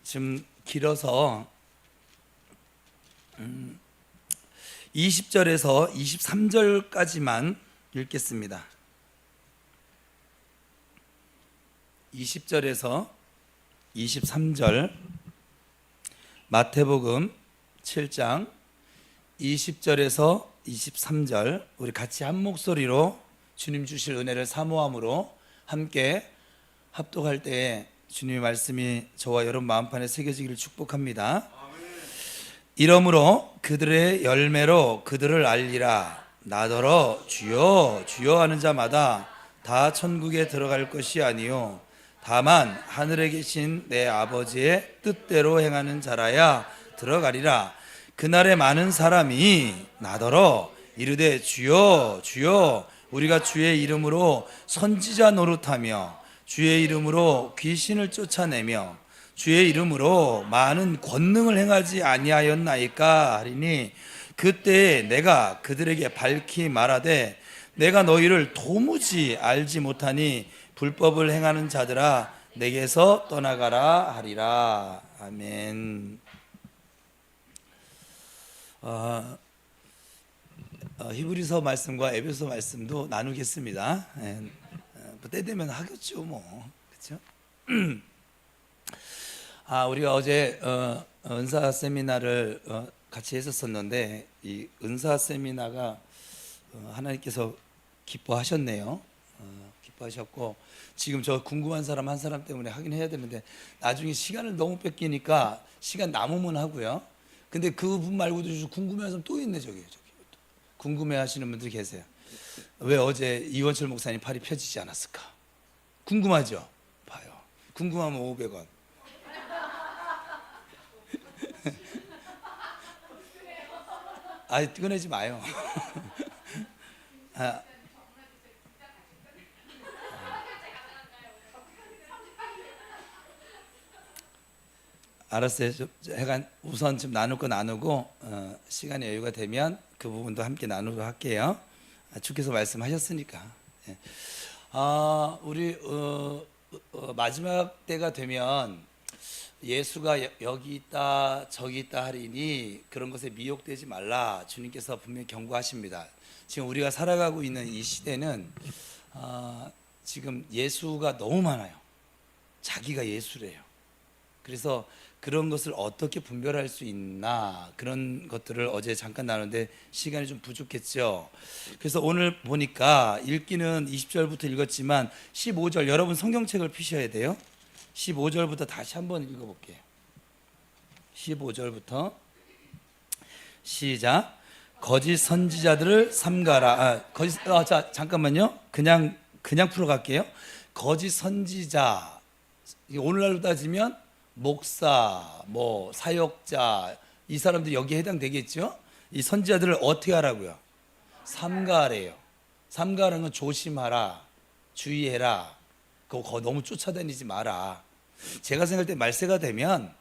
좀 길어서 20절에서 23절까지만 읽겠습니다. 20절에서 23절 마태복음 7장 20절에서 23절 우리 같이 한 목소리로 주님 주실 은혜를 사모함으로 함께 합독할 때에 주님의 말씀이 저와 여러분 마음판에 새겨지기를 축복합니다. 이러므로 그들의 열매로 그들을 알리라. 나더러 주여 주여 하는 자마다 다 천국에 들어갈 것이 아니요 다만 하늘에 계신 내 아버지의 뜻대로 행하는 자라야 들어가리라. 그날에 많은 사람이 나더러 이르되 주여 주여 우리가 주의 이름으로 선지자 노릇하며 주의 이름으로 귀신을 쫓아내며 주의 이름으로 많은 권능을 행하지 아니하였나이까 하리니 그때에 내가 그들에게 밝히 말하되 내가 너희를 도무지 알지 못하니 불법을 행하는 자들아 내게서 떠나가라 하리라. 아멘. 히브리서 말씀과 에베소 말씀도 나누겠습니다. 때 되면 하겠죠, 뭐. 그렇죠? 우리가 어제 은사 세미나를 같이 했었었는데 이 은사 세미나가 하나님께서 기뻐하셨네요. 기뻐하셨고 지금 저 궁금한 사람 한 사람 때문에 하긴 해야 되는데 나중에 시간을 너무 뺏기니까 시간 남으면 하고요. 근데 그분 말고도 궁금해하는 사람 또 있네. 저기 궁금해하시는 분들 계세요. 왜 어제 이원철 목사님 팔이 펴지지 않았을까? 궁금하죠? 봐요. 궁금하면 500원. 꺼내지 마요. 알았어요. 약간 우선 좀 나눌 거 나누고 시간이 여유가 되면 그 부분도 함께 나누도록 할게요. 주께서 말씀하셨으니까. 우리 마지막 때가 되면 예수가 여기 있다 저기 있다 하리니 그런 것에 미혹되지 말라. 주님께서 분명히 경고하십니다. 지금 우리가 살아가고 있는 이 시대는 지금 예수가 너무 많아요. 자기가 예수래요. 그래서 그런 것을 어떻게 분별할 수 있나 그런 것들을 어제 잠깐 나눴는데 시간이 좀 부족했죠. 그래서 오늘 보니까 읽기는 20절부터 읽었지만 15절 여러분 성경책을 피셔야 돼요. 15절부터 다시 한번 읽어볼게요. 15절부터 시작. 거짓 선지자들을 삼가라. 자 잠깐만요. 그냥 풀어갈게요. 거짓 선지자 오늘날로 따지면 목사, 사역자 이 사람들이 여기에 해당되겠죠. 이 선지자들을 어떻게 하라고요? 삼가래요. 삼가라는 건 조심하라, 주의해라. 그거 너무 쫓아다니지 마라. 제가 생각할 때 말세가 되면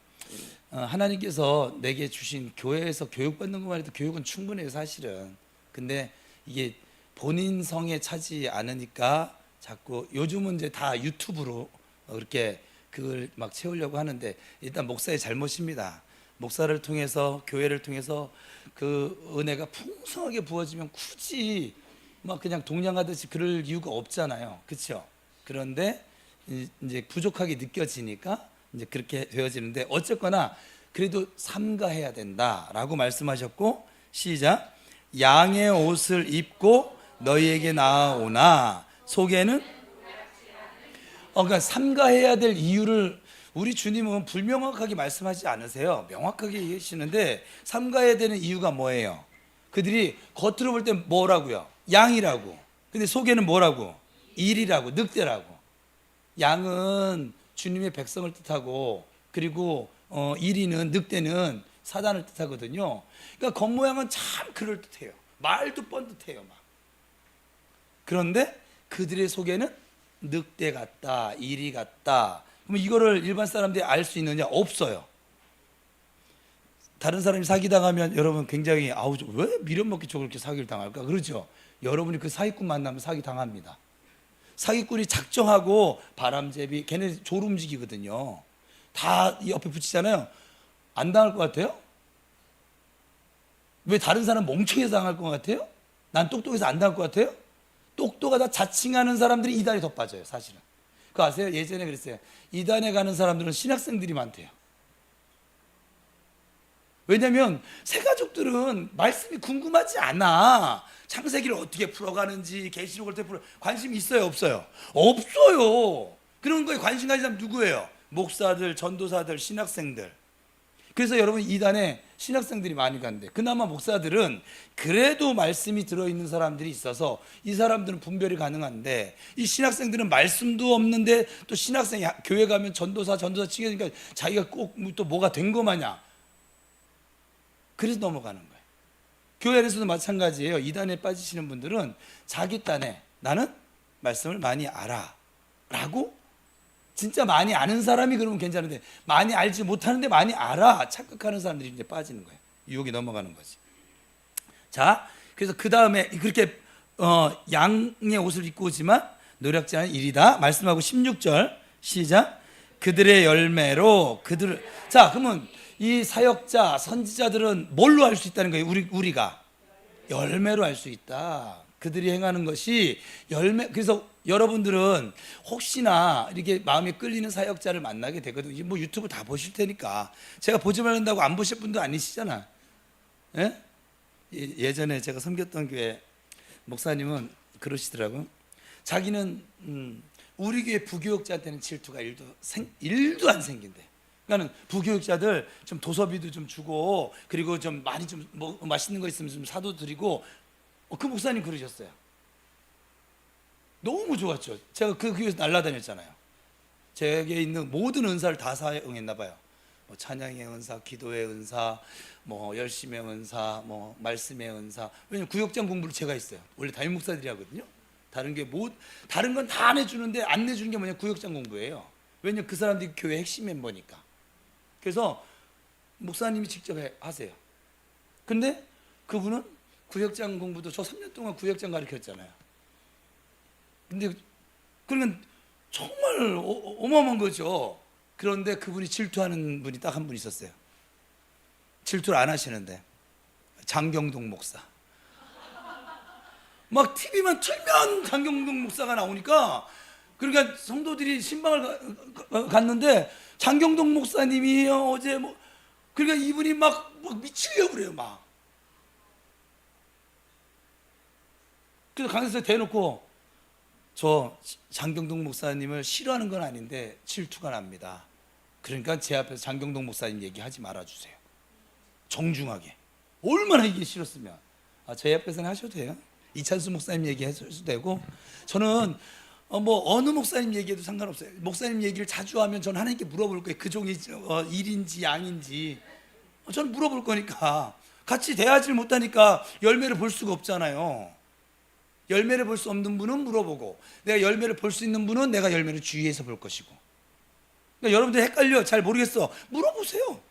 하나님께서 내게 주신 교회에서 교육받는 것만 해도 교육은 충분해요, 사실은. 근데 이게 본인 성에 차지 않으니까 자꾸 요즘은 이제 다 유튜브로 그렇게 그걸 막 채우려고 하는데 일단 목사의 잘못입니다. 목사를 통해서 교회를 통해서 그 은혜가 풍성하게 부어지면 굳이 막 그냥 동냥하듯이 그럴 이유가 없잖아요. 그렇죠? 그런데 이제 부족하게 느껴지니까 이제 그렇게 되어지는데 어쨌거나 그래도 삼가해야 된다라고 말씀하셨고 시작. 양의 옷을 입고 너희에게 나아오나 속에는 그러니까 삼가해야 될 이유를 우리 주님은 불명확하게 말씀하지 않으세요. 명확하게 얘기하시는데 삼가해야 되는 이유가 뭐예요? 그들이 겉으로 볼 때 뭐라고요? 양이라고. 근데 속에는 뭐라고? 일이라고, 늑대라고. 양은 주님의 백성을 뜻하고 그리고 일이는 늑대는 사단을 뜻하거든요. 그러니까 겉모양은 참 그럴듯해요. 말도 뻔듯해요. 막. 그런데 그들의 속에는 늑대 같다, 이리 같다. 그럼 이거를 일반 사람들이 알 수 있느냐? 없어요. 다른 사람이 사기당하면 여러분 굉장히 왜 미련먹기 저렇게 사기를 당할까? 그렇죠? 여러분이 그 사기꾼 만나면 사기당합니다. 사기꾼이 작정하고 바람제비 걔네 졸음직이거든요. 다 옆에 붙이잖아요. 안 당할 것 같아요? 왜 다른 사람 멍청해서 당할 것 같아요? 난 똑똑해서 안 당할 것 같아요? 똑똑하다 자칭하는 사람들이 이단에 더 빠져요, 사실은. 그거 아세요? 예전에 그랬어요. 이단에 가는 사람들은 신학생들이 많대요. 왜냐면 새가족들은 말씀이 궁금하지 않아. 창세기를 어떻게 풀어가는지, 계시록을 어떻게 풀어, 관심이 있어요, 없어요? 없어요. 그런 거에 관심 가진 사람 누구예요? 목사들, 전도사들, 신학생들. 그래서 여러분 이단에 신학생들이 많이 간대. 그나마 목사들은 그래도 말씀이 들어있는 사람들이 있어서 이 사람들은 분별이 가능한데, 이 신학생들은 말씀도 없는데 또 신학생이 교회 가면 전도사 치니까 자기가 꼭 또 뭐가 된 거 마냥 그래서 넘어가는 거예요. 교회 안에서도 마찬가지예요. 이단에 빠지시는 분들은 자기 딴에 나는 말씀을 많이 알아 라고, 진짜 많이 아는 사람이 그러면 괜찮은데 많이 알지 못하는데 많이 알아 착각하는 사람들이 이제 빠지는 거예요. 유혹이 넘어가는 거지. 자, 그래서 그 다음에 그렇게 양의 옷을 입고 오지만 노력지 않은 일이다 말씀하고 16절 시작. 그들의 열매로 그들을. 자, 그러면 이 사역자 선지자들은 뭘로 알 수 있다는 거예요? 우리가 열매로 알 수 있다. 그들이 행하는 것이 열매. 그래서 여러분들은 혹시나 이렇게 마음에 끌리는 사역자를 만나게 되거든요. 뭐 유튜브 다 보실 테니까. 제가 보지 말란다고 안 보실 분도 아니시잖아. 예? 예전에 제가 섬겼던 교회 목사님은 그러시더라고요. 자기는 우리 교회 부교육자한테는 질투가 1도 안 생긴대. 그러니까 부교육자들 좀 도서비도 좀 주고, 그리고 좀 많이 좀 뭐 맛있는 거 있으면 좀 사도 드리고. 그 목사님 그러셨어요. 너무 좋았죠. 제가 그 교회에서 날라다녔잖아요. 제게 있는 모든 은사를 다 사용했나 봐요. 뭐 찬양의 은사, 기도의 은사, 뭐 열심의 은사, 뭐 말씀의 은사. 왜냐면 구역장 공부를 제가 했어요. 원래 담임 목사들이 하거든요. 다른 건 다 안 해주는데 안 내주는 게 뭐냐, 구역장 공부예요. 왜냐면 그 사람들이 교회 핵심 멤버니까. 그래서 목사님이 직접 하세요. 근데 그분은 구역장 공부도, 저 3년 동안 구역장 가르쳤잖아요. 근데 그러면 정말 어마어마한 거죠. 그런데 그분이 질투하는 분이 딱 한 분 있었어요. 질투를 안 하시는데, 장경동 목사. 막 TV만 틀면 장경동 목사가 나오니까, 그러니까 성도들이 신방을 갔는데 장경동 목사님이 어제 뭐, 그러니까 이분이 막 미치려고 그래요. 막. 그래서 강사에 대놓고, 저 장경동 목사님을 싫어하는 건 아닌데 질투가 납니다. 그러니까 제 앞에서 장경동 목사님 얘기하지 말아주세요. 정중하게. 얼마나 이게 싫었으면. 제 앞에서는 하셔도 돼요. 이찬수 목사님 얘기해도 되고. 저는 뭐 어느 목사님 얘기해도 상관없어요. 목사님 얘기를 자주 하면 저는 하나님께 물어볼 거예요. 그 종이 일인지 양인지 저는 물어볼 거니까. 같이 대하지 못하니까 열매를 볼 수가 없잖아요. 열매를 볼 수 없는 분은 물어보고, 내가 열매를 볼 수 있는 분은 내가 열매를 주의해서 볼 것이고. 그러니까 여러분들 헷갈려, 잘 모르겠어, 물어보세요.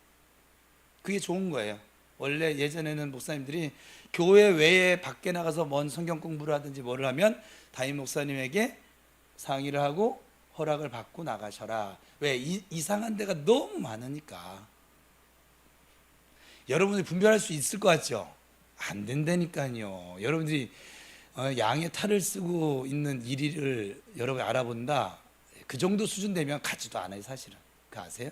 그게 좋은 거예요. 원래 예전에는 목사님들이 교회 외에 밖에 나가서 먼 성경 공부를 하든지 뭐를 하면 담임 목사님에게 상의를 하고 허락을 받고 나가셔라. 왜? 이상한 데가 너무 많으니까. 여러분들이 분별할 수 있을 것 같죠? 안 된다니까요. 여러분들이 양의 탈을 쓰고 있는 일을 여러분이 알아본다, 그 정도 수준 되면 가지도 않아요, 사실은. 그거 아세요?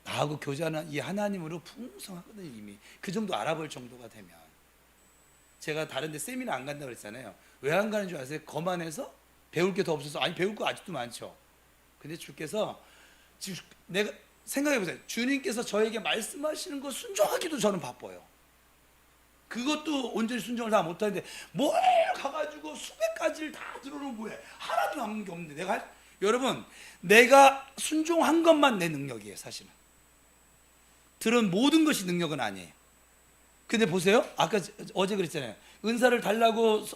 나하고 교제하는 이 하나님으로 풍성하거든요. 이미 그 정도 알아볼 정도가 되면. 제가 다른 데 세미나 안 간다고 그랬잖아요. 왜 안 가는 줄 아세요? 거만해서? 배울 게 더 없어서? 아니, 배울 거 아직도 많죠. 근데 주께서, 내가 생각해 보세요. 주님께서 저에게 말씀하시는 거 순종하기도 저는 바빠요. 그것도 온전히 순종을 다 못하는데 뭘 가가지고 수백 가지를 다 들어놓은 거예요. 하나도 남은 게 없는데. 여러분, 내가 순종한 것만 내 능력이에요, 사실은. 들은 모든 것이 능력은 아니에요. 근데 보세요. 아까 어제 그랬잖아요. 은사를 달라고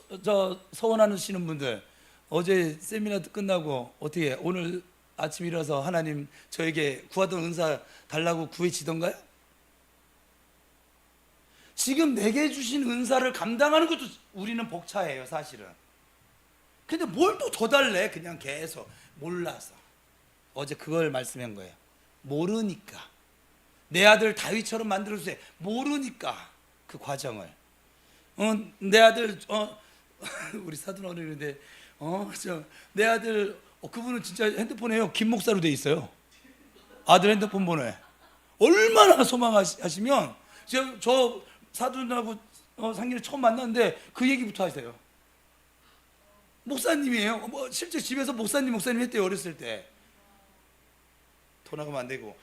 서원하시는 분들, 어제 세미나 끝나고 어떻게 오늘 아침 일어나서 하나님 저에게 구하던 은사 달라고 구해지던가요? 지금 내게 주신 은사를 감당하는 것도 우리는 벅차해요, 사실은. 근데 뭘 또 더 달래? 그냥 계속 몰라서. 어제 그걸 말씀한 거예요. 모르니까. 내 아들 다윗처럼 만들어주세요. 모르니까 그 과정을. 내 아들 우리 사돈 어른인데 내 아들 그분은 진짜 핸드폰에요 김 목사로 돼 있어요. 아들 핸드폰 번호에 얼마나 소망하시면 저 사돈하고 상기를 처음 만났는데 그 얘기부터 하세요. 목사님이에요. 실제 집에서 목사님 했대요. 어렸을 때. 돈 나가면 안 되고.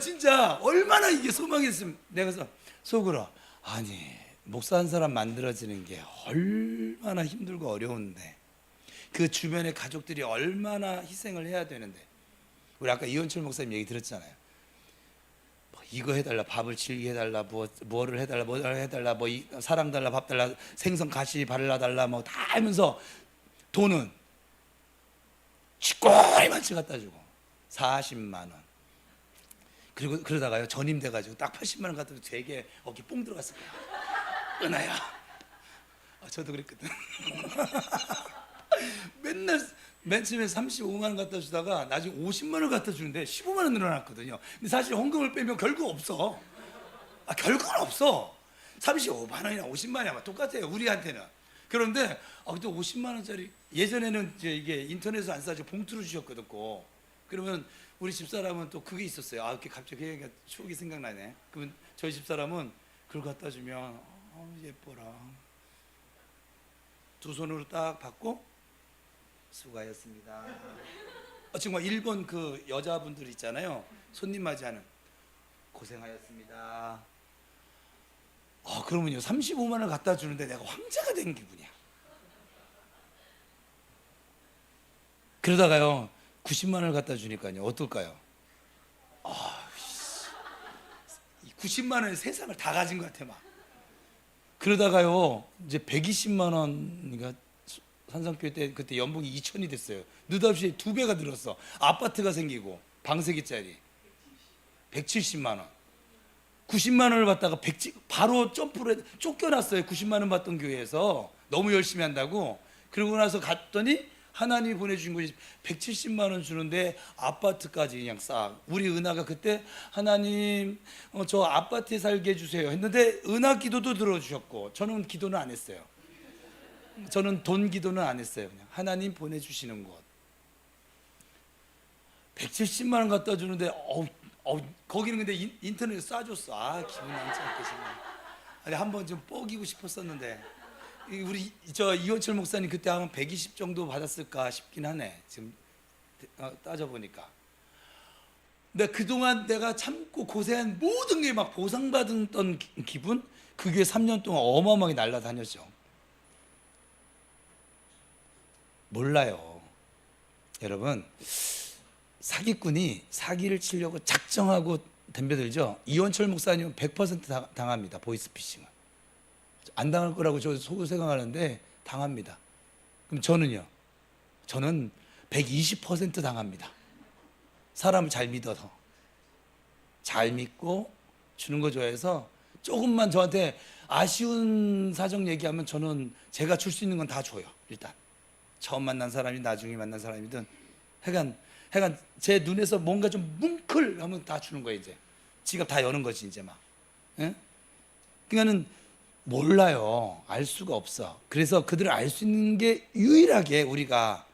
진짜 얼마나 이게 소망했으면. 내가 그래서 속으로 아니 목사 한 사람 만들어지는 게 얼마나 힘들고 어려운데 그 주변의 가족들이 얼마나 희생을 해야 되는데. 우리 아까 이원철 목사님 얘기 들었잖아요. 이거 해달라, 밥을 질게 해달라, 뭐를 해달라, 뭐를 해달라, 사랑 달라, 밥 달라, 생선 가시 발라달라, 다 하면서 돈은 쥐꼬리만치 갖다 주고 40만 원. 그리고 그러다가요 전임 돼가지고 딱 80만 원 갖다 주고 되게 어깨 뽕 들어갔을 거야. 은하야. 저도 그랬거든. 맨 처음에 35만 원 갖다 주다가 나중에 50만 원 갖다 주는데 15만 원 늘어났거든요. 근데 사실 헌금을 빼면 결국 없어. 결국은 없어. 35만 원이나 50만 원이나 똑같아요 우리한테는. 그런데 그때 50만 원짜리 예전에는 이게 인터넷에서 안 싸죠. 봉투로 주셨거든. 그러면 우리 집사람은 또 그게 있었어요. 이렇게 갑자기 얘기가 추억이 생각나네. 그러면 저희 집사람은 그걸 갖다 주면 예뻐라. 두 손으로 딱 받고 수고하셨습니다. 정말 일본 그 여자분들 있잖아요. 손님 맞이하는 고생하셨습니다. 그러면요 35만 원 갖다 주는데 내가 황제가 된 기분이야. 그러다가요 90만 원을 갖다 주니까요 어떨까요? 90만 원에 세상을 다 가진 것 같아 막. 그러다가요 이제 120만 원인가 산성교회 때 그때 연봉이 2천이 됐어요. 느닷없이 2배가 늘었어. 아파트가 생기고 방 3개짜리 170만 원. 90만 원을 받다가 바로 점프를 쫓겨났어요. 90만 원 받던 교회에서 너무 열심히 한다고. 그러고 나서 갔더니 하나님이 보내주신 것이 170만 원 주는데 아파트까지 그냥 싹. 우리 은하가 그때 하나님 저 아파트에 살게 해주세요 했는데 은하 기도도 들어주셨고 저는 기도는 안 했어요. 저는 돈 기도는 안 했어요. 그냥 하나님 보내주시는 곳 170만 원 갖다 주는데 거기는 근데 인터넷에 쏴줬어. 기분 남지 않게 지금. 한번 좀 뻐기고 싶었었는데 우리 저 이원철 목사님 그때 하면 120 정도 받았을까 싶긴 하네. 지금 따져보니까. 근데 그동안 내가 참고 고생한 모든 게 막 보상받았던 기분? 그게 3년 동안 어마어마하게 날아다녔죠. 몰라요. 여러분 사기꾼이 사기를 치려고 작정하고 덤벼들죠. 이원철 목사님은 100% 당합니다. 보이스피싱을. 안 당할 거라고 저 속으로 생각하는데 당합니다. 그럼 저는요? 저는 120% 당합니다. 사람을 잘 믿어서. 잘 믿고 주는 거 좋아해서 조금만 저한테 아쉬운 사정 얘기하면 저는 제가 줄 수 있는 건 다 줘요. 일단 처음 만난 사람이 나중에 만난 사람이든 하여간 제 눈에서 뭔가 좀 뭉클 하면 다 주는 거예요. 이제 지갑 다 여는 거지 이제 막. 예? 그러니까는 몰라요. 알 수가 없어. 그래서 그들을 알 수 있는 게 유일하게 우리가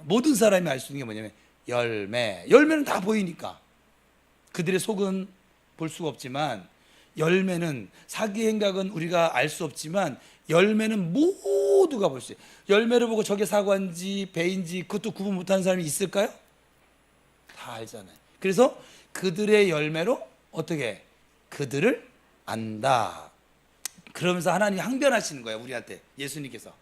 모든 사람이 알 수 있는 게 뭐냐면 열매는 다 보이니까. 그들의 속은 볼 수가 없지만 열매는 사기 행각은 우리가 알 수 없지만 열매는 모두가 볼 수 있어요. 열매를 보고 저게 사과인지 배인지 그것도 구분 못하는 사람이 있을까요? 다 알잖아요. 그래서 그들의 열매로 어떻게 그들을 안다. 그러면서 하나님이 항변하시는 거예요. 우리한테 예수님께서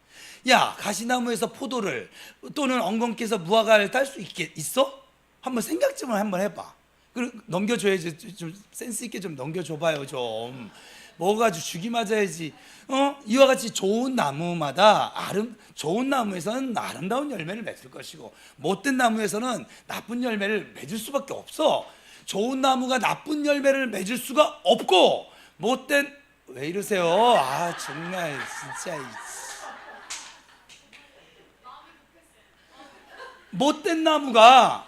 야 가시나무에서 포도를 또는 엉겅퀴에서 무화과를 딸 수 있어? 한번 생각 좀 한번 해봐. 그리고 넘겨줘야지. 좀 센스 있게 좀 넘겨줘봐요. 좀 먹어가지고 죽이 맞아야지. 이와 같이 좋은 나무마다 좋은 나무에서는 아름다운 열매를 맺을 것이고 못된 나무에서는 나쁜 열매를 맺을 수밖에 없어. 좋은 나무가 나쁜 열매를 맺을 수가 없고 못된 왜 이러세요? 정말 진짜 못된 나무가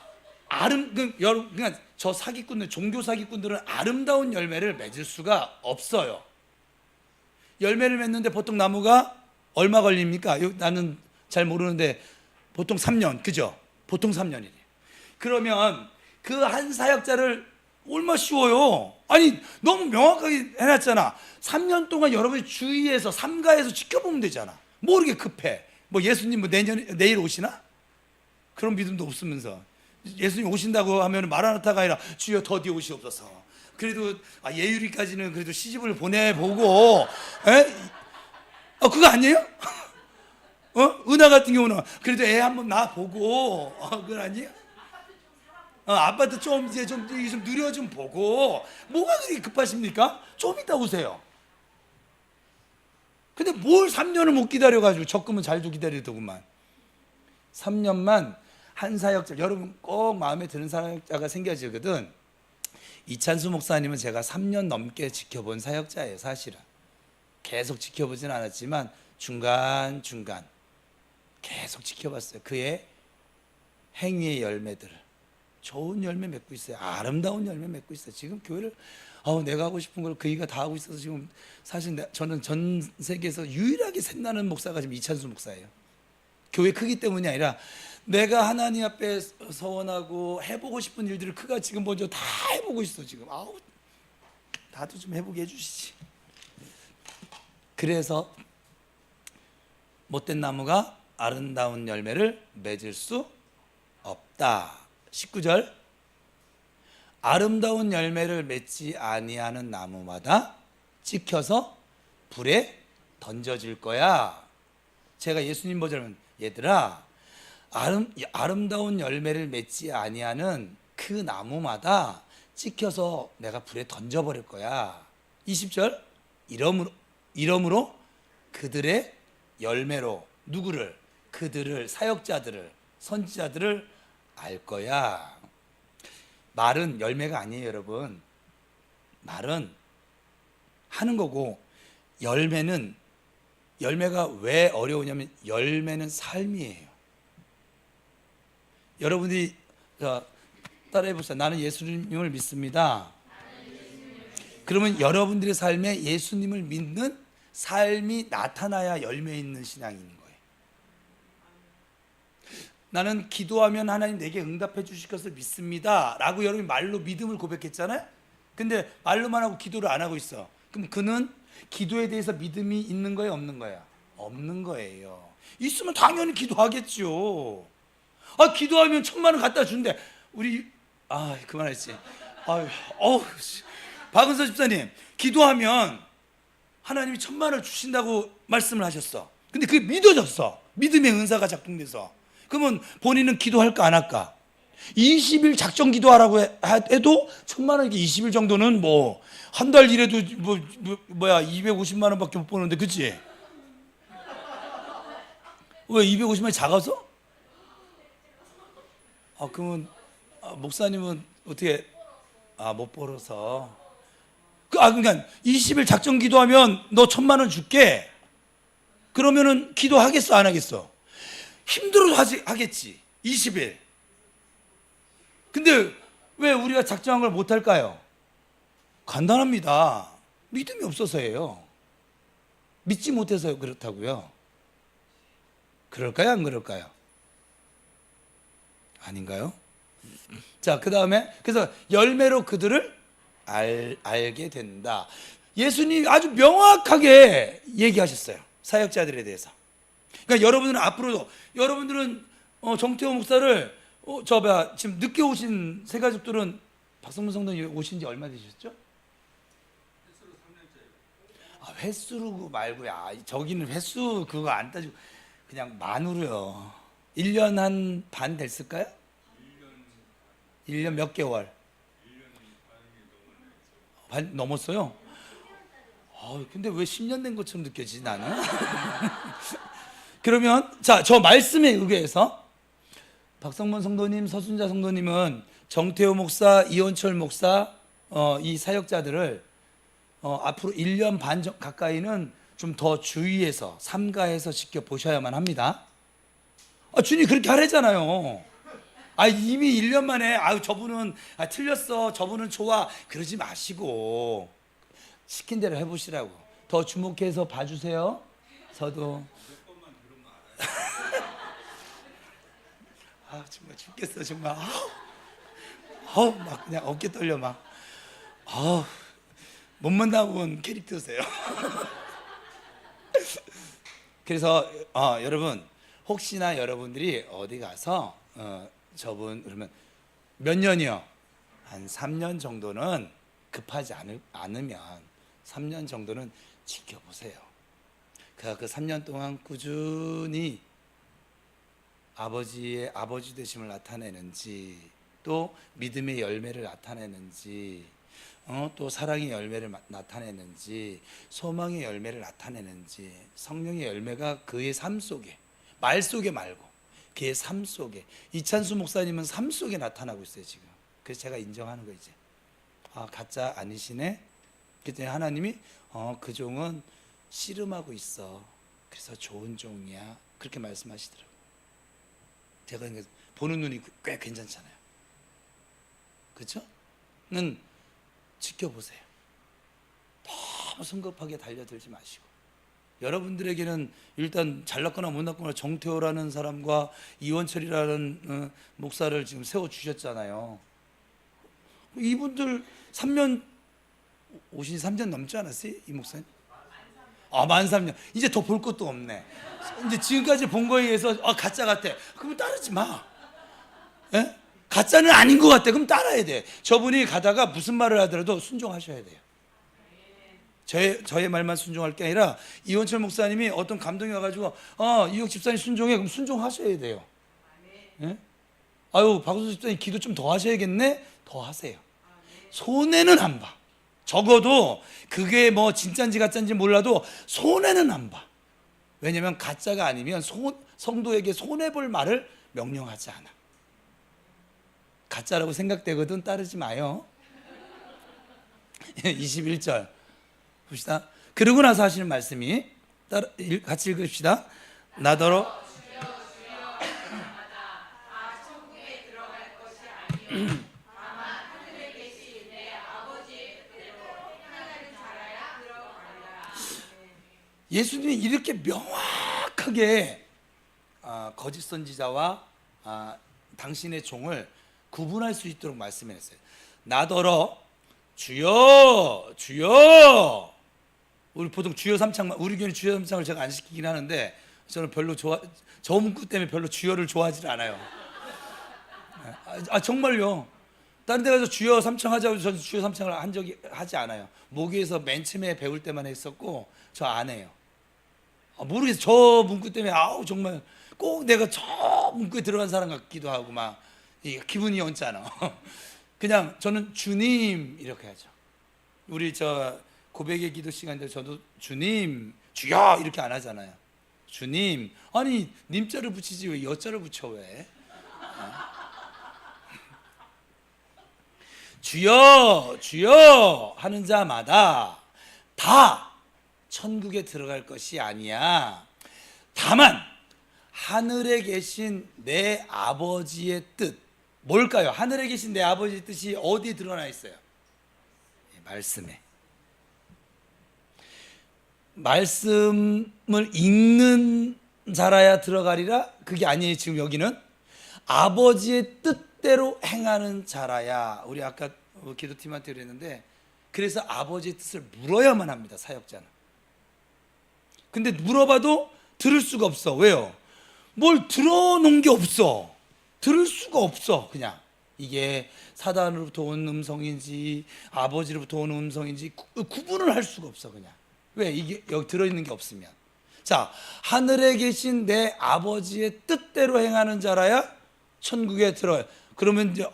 여러분, 그러니까 저 사기꾼들, 종교 사기꾼들은 아름다운 열매를 맺을 수가 없어요. 열매를 맺는데 보통 나무가 얼마 걸립니까? 나는 잘 모르는데 보통 3년, 그죠? 보통 3년이래요. 그러면 그 한 사역자를 얼마나 쉬워요? 아니, 너무 명확하게 해놨잖아. 3년 동안 여러분이 주위에서 삼가에서 지켜보면 되잖아. 뭐 이렇게 급해? 뭐 예수님 뭐 내일 오시나? 그런 믿음도 없으면서 예수님 오신다고 하면 마라나타가 아니라 주여 더디 오시옵소서. 그래도 예유리까지는 그래도 시집을 보내보고, 그거 아니에요? 은하 같은 경우는 그래도 애 한번 낳아보고, 그건 아니에요? 아빠도 좀 이제 좀 누려 좀 보고, 뭐가 그렇게 급하십니까? 좀 이따 오세요. 근데 뭘 3년을 못 기다려가지고 적금은 잘도 기다리더구만. 3년만 한 사역자, 여러분 꼭 마음에 드는 사역자가 생겨지거든. 이찬수 목사님은 제가 3년 넘게 지켜본 사역자예요. 사실은 계속 지켜보진 않았지만 중간중간 계속 지켜봤어요. 그의 행위의 열매들을, 좋은 열매 맺고 있어요. 아름다운 열매 맺고 있어요. 지금 교회를 내가 하고 싶은 걸 그이가 다 하고 있어서 지금 사실 저는 전 세계에서 유일하게 샘나는 목사가 지금 이찬수 목사예요. 교회 크기 때문이 아니라 내가 하나님 앞에 서원하고 해보고 싶은 일들을 그가 지금 먼저 다 해보고 있어. 지금 나도 좀 해보게 해주시지. 그래서 못된 나무가 아름다운 열매를 맺을 수 없다. 19절, 아름다운 열매를 맺지 아니하는 나무마다 찍혀서 불에 던져질 거야. 제가 예수님 버전은, 얘들아, 아름다운 열매를 맺지 아니하는 그 나무마다 찍혀서 내가 불에 던져버릴 거야. 20절, 이러므로 그들의 열매로 누구를? 그들을, 사역자들을, 선지자들을 알 거야. 말은 열매가 아니에요, 여러분. 말은 하는 거고, 열매가 왜 어려우냐면 열매는 삶이에요. 여러분들이 따라해 보세요. 나는 예수님을 믿습니다. 그러면 여러분들의 삶에 예수님을 믿는 삶이 나타나야 열매 있는 신앙이 있는 거예요. 나는 기도하면 하나님 내게 응답해 주실 것을 믿습니다 라고 여러분이 말로 믿음을 고백했잖아요. 근데 말로만 하고 기도를 안 하고 있어. 그럼 그는 기도에 대해서 믿음이 있는 거예요, 없는 거야? 없는 거예요. 있으면 당연히 기도하겠죠. 기도하면 1,000만 원 갖다 준대. 우리 그만했지. 박은서 집사님, 기도하면 하나님이 1,000만 원을 주신다고 말씀을 하셨어. 근데 그게 믿어졌어. 믿음의 은사가 작동돼서. 그러면 본인은 기도할까 안 할까? 20일 작정 기도하라고 해도 1,000만 원, 20일 정도는 뭐 한 달 일해도 250만 원밖에 못 버는데, 그치? 왜 250만 원이 작아서? 그러면 목사님은 어떻게 못 벌어서 그러니까 20일 작정 기도하면 너 1,000만 원 줄게. 그러면은 기도하겠어, 안 하겠어? 힘들어도 하겠지. 20일. 근데 왜 우리가 작정한 걸 못 할까요? 간단합니다. 믿음이 없어서예요. 믿지 못해서 그렇다고요. 그럴까요, 안 그럴까요? 아닌가요? 자, 그 다음에 그래서 열매로 그들을 알게 된다. 예수님이 아주 명확하게 얘기하셨어요. 사역자들에 대해서. 그러니까 여러분들은 앞으로도, 여러분들은 정태호 목사를 지금 늦게 오신 새 가족들은 박성문 성도님 오신 지 얼마 되셨죠? 횟수로 말고요. 저기는 횟수 그거 안 따지고 그냥 만으로요. 1년 한 반 됐을까요? 1년 몇 개월? 반 넘었어요? 근데 왜 10년 된 것처럼 느껴지지, 나는? 그러면 저 말씀에 의거해서 박성문 성도님, 서순자 성도님은 정태호 목사, 이원철 목사 이 사역자들을 앞으로 1년 반 가까이는 좀 더 주의해서 삼가해서 지켜보셔야만 합니다. 주님 그렇게 하래잖아요. 이미 1년 만에 저분은 틀렸어, 저분은 좋아, 그러지 마시고 시킨 대로 해보시라고. 더 주목해서 봐주세요. 저도 정말 죽겠어 정말. 막 그냥 어깨 떨려 막. 못 만나본 캐릭터세요. 그래서 여러분, 혹시나 여러분들이 어디 가서 저분 그러면 몇 년이요? 한 3년 정도는 급하지 않으면 3년 정도는 지켜보세요. 그 3년 동안 꾸준히 아버지의 아버지 되심을 나타내는지, 또 믿음의 열매를 나타내는지, 또 사랑의 열매를 나타내는지, 소망의 열매를 나타내는지, 성령의 열매가 그의 삶 속에, 말 속에 말고 그의 삶 속에. 이찬수 목사님은 삶 속에 나타나고 있어요 지금. 그래서 제가 인정하는 거 이제. 가짜 아니시네. 그랬더니 하나님이 그 종은 씨름하고 있어. 그래서 좋은 종이야. 그렇게 말씀하시더라고요. 제가 보는 눈이 꽤 괜찮잖아요. 그렇죠? 는 지켜보세요. 너무 성급하게 달려들지 마시고. 여러분들에게는 일단 잘났거나 못났거나 정태호라는 사람과 이원철이라는 목사를 지금 세워주셨잖아요. 이분들 3년 오신 3년 넘지 않았어요? 이 목사님? 만 3년. 이제 더 볼 것도 없네. 이제 지금까지 본 거에 의해서 가짜 같아. 그럼 따르지 마. 예? 가짜는 아닌 것 같아. 그럼 따라야 돼. 저분이 가다가 무슨 말을 하더라도 순종하셔야 돼요. 저의 말만 순종할 게 아니라 이원철 목사님이 어떤 감동이 와가지고 이혁 집사님 순종해. 그럼 순종하셔야 돼요. 예? 박우수 집사님 기도 좀 더 하셔야겠네. 더 하세요. 손해는 안 봐. 적어도 그게 뭐 진짜인지 가짜인지 몰라도 손해는 안 봐. 왜냐하면 가짜가 아니면 성도에게 손해볼 말을 명령하지 않아. 가짜라고 생각되거든 따르지 마요. 21절 봅시다. 그러고 나서 하시는 말씀이, 같이 읽읍시다. 나더러 예수님이 이렇게 명확하게 거짓 선지자와 당신의 종을 구분할 수 있도록 말씀했어요. 나더러 주여 주여. 우리 보통 주여 삼창만, 우리 교회는 주여 삼창을 제가 안 시키긴 하는데 저는 별로 저 문구 때문에 별로 주여를 좋아하지 않아요. 정말요. 다른 데 가서 주여 삼창 하자고 저는 주여 삼창을 한 적이 하지 않아요. 모교에서 맨 처음에 배울 때만 했었고 저 안 해요. 모르겠어요. 저 문구 때문에 정말 꼭 내가 저 문구에 들어간 사람 같기도 하고 막 기분이 언짢아. 그냥 저는 주님 이렇게 하죠. 우리 고백의 기도 시간인데 저도 주님 주여 이렇게 안 하잖아요. 주님, 아니 님자를 붙이지 왜 여자를 붙여 왜? 주여 주여 하는 자마다 다 천국에 들어갈 것이 아니야. 다만 하늘에 계신 내 아버지의 뜻. 뭘까요? 하늘에 계신 내 아버지의 뜻이 어디에 드러나 있어요? 말씀에. 말씀을 읽는 자라야 들어가리라? 그게 아니에요. 지금 여기는 아버지의 뜻대로 행하는 자라야. 우리 아까 기도팀한테 그랬는데, 그래서 아버지의 뜻을 물어야만 합니다, 사역자는. 근데 물어봐도 들을 수가 없어. 왜요? 뭘 들어놓은 게 없어. 들을 수가 없어. 그냥 이게 사단으로부터 온 음성인지 아버지로부터 온 음성인지 구분을 할 수가 없어. 그냥. 왜? 이게 여기 들어있는 게 없으면. 자, 하늘에 계신 내 아버지의 뜻대로 행하는 자라야 천국에 들어요. 그러면 이제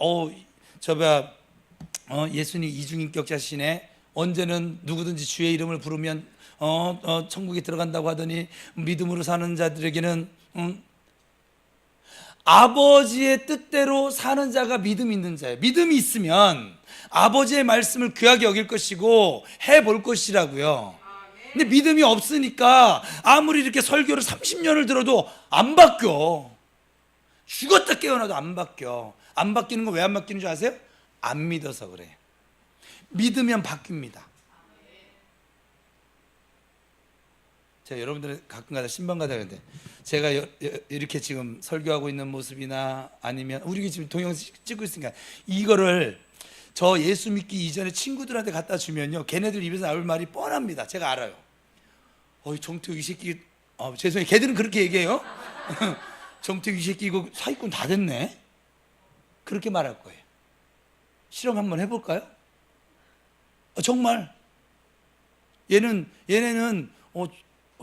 예수님 이중인격자시네. 언제는 누구든지 주의 이름을 부르면 천국에 들어간다고 하더니 믿음으로 사는 자들에게는 아버지의 뜻대로 사는 자가 믿음 있는 자예요. 믿음이 있으면 아버지의 말씀을 귀하게 여길 것이고 해볼 것이라고요. 근데 믿음이 없으니까 아무리 이렇게 설교를 30년을 들어도 안 바뀌어. 죽었다 깨어나도 안 바뀌어. 안 바뀌는 건 왜 안 바뀌는 줄 아세요? 안 믿어서 그래. 믿으면 바뀝니다. 제가 여러분들 가끔가다 신방가다 그러는데, 제가 이렇게 지금 설교하고 있는 모습이나 아니면 우리 지금 동영상 찍고 있으니까 이거를 저 예수 믿기 이전에 친구들한테 갖다 주면요, 걔네들 입에서 나올 말이 뻔합니다. 제가 알아요. 어이 정태욱 이 새끼, 죄송해요, 걔들은 그렇게 얘기해요. 정태욱 이 새끼 이거 사기꾼 다 됐네, 그렇게 말할 거예요. 실험 한번 해볼까요? 정말 얘네는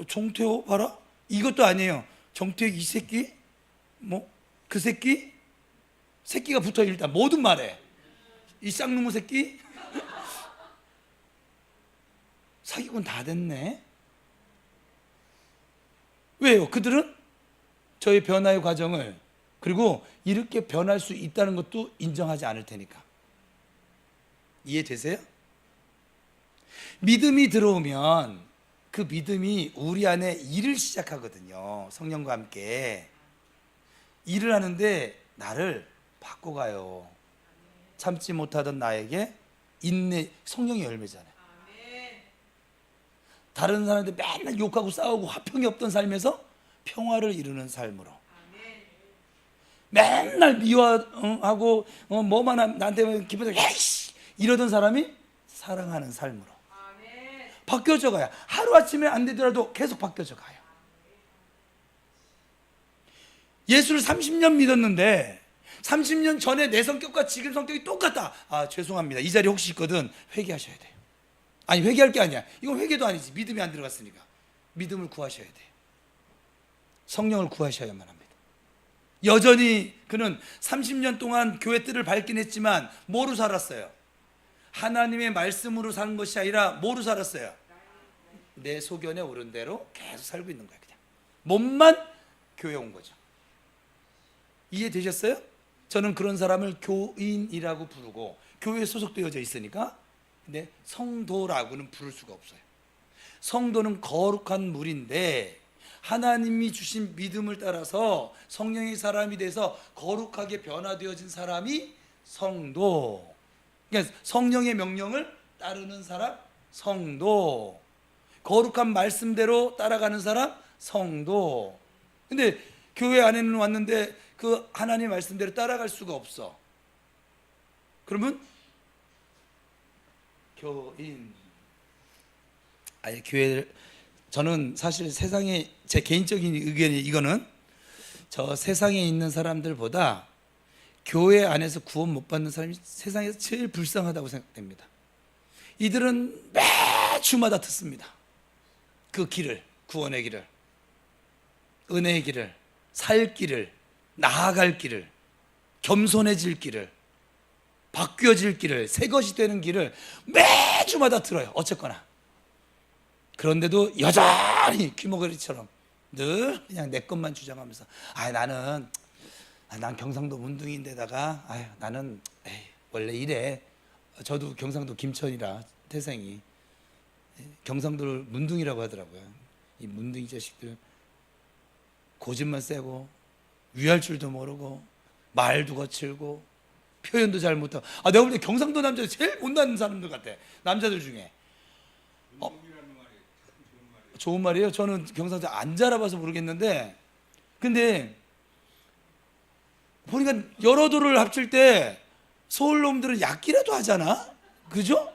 정태호 봐라, 이것도 아니에요. 정태욱 이 새끼, 뭐 그 새끼가 붙어. 일단 모든 말에 이 쌍놈의 새끼 사기꾼 다 됐네. 왜요? 그들은 저의 변화의 과정을, 그리고 이렇게 변할 수 있다는 것도 인정하지 않을 테니까. 이해되세요? 믿음이 들어오면 그 믿음이 우리 안에 일을 시작하거든요. 성령과 함께 일을 하는데 나를 바꿔가요. 참지 못하던 나에게 인내, 성령의 열매잖아요. 다른 사람한테 맨날 욕하고 싸우고 화평이 없던 삶에서 평화를 이루는 삶으로, 맨날 미워하고 뭐만 하면 나한테 기분이 야이씨 이러던 사람이 사랑하는 삶으로 바뀌어져 가요. 하루아침에 안 되더라도 계속 바뀌어져 가요. 예수를 30년 믿었는데 30년 전에 내 성격과 지금 성격이 똑같다. 죄송합니다. 이 자리에 혹시 있거든, 회개하셔야 돼요. 아니, 회개할 게 아니야. 이건 회개도 아니지. 믿음이 안 들어갔으니까. 믿음을 구하셔야 돼요. 성령을 구하셔야만 합니다. 여전히 그는 30년 동안 교회 뜰을 밟긴 했지만 뭐로 살았어요? 하나님의 말씀으로 사는 것이 아니라 뭐로 살았어요? 내 소견에 오른 대로 계속 살고 있는 거예요. 그냥 몸만 교회 온 거죠. 이해되셨어요? 저는 그런 사람을 교인이라고 부르고, 교회에 소속되어져 있으니까. 근데 성도라고는 부를 수가 없어요. 성도는 거룩한 물인데 하나님이 주신 믿음을 따라서 성령의 사람이 돼서 거룩하게 변화되어진 사람이 성도. 그러니까 성령의 명령을 따르는 사람 성도, 거룩한 말씀대로 따라가는 사람 성도. 근데 교회 안에는 왔는데 그 하나님 말씀대로 따라갈 수가 없어. 그러면 교인, 아예 교회를, 저는 사실 세상에, 제 개인적인 의견이 이거는, 저 세상에 있는 사람들보다 교회 안에서 구원 못 받는 사람이 세상에서 제일 불쌍하다고 생각됩니다. 이들은 매주마다 듣습니다. 그 길을, 구원의 길을, 은혜의 길을, 살 길을, 나아갈 길을, 겸손해질 길을, 바뀌어질 길을, 새 것이 되는 길을 매주마다 들어요. 어쨌거나. 그런데도 여전히 귀머거리처럼 늘 그냥 내 것만 주장하면서, 난 경상도 문둥이인데다가 나는 원래 이래. 저도 경상도 김천이라 태생이 경상도를 문둥이라고 하더라고요. 이 문둥이 자식들 고집만 세고 위할 줄도 모르고 말도 거칠고 표현도 잘 못하고. 내가 볼 때 경상도 남자들 제일 못난 사람들 같아, 남자들 중에. 좋은 말이에요. 저는 경상도 안 자라봐서 모르겠는데, 근데 보니까 여러 도를 합칠 때 서울 놈들은 약기라도 하잖아, 그죠?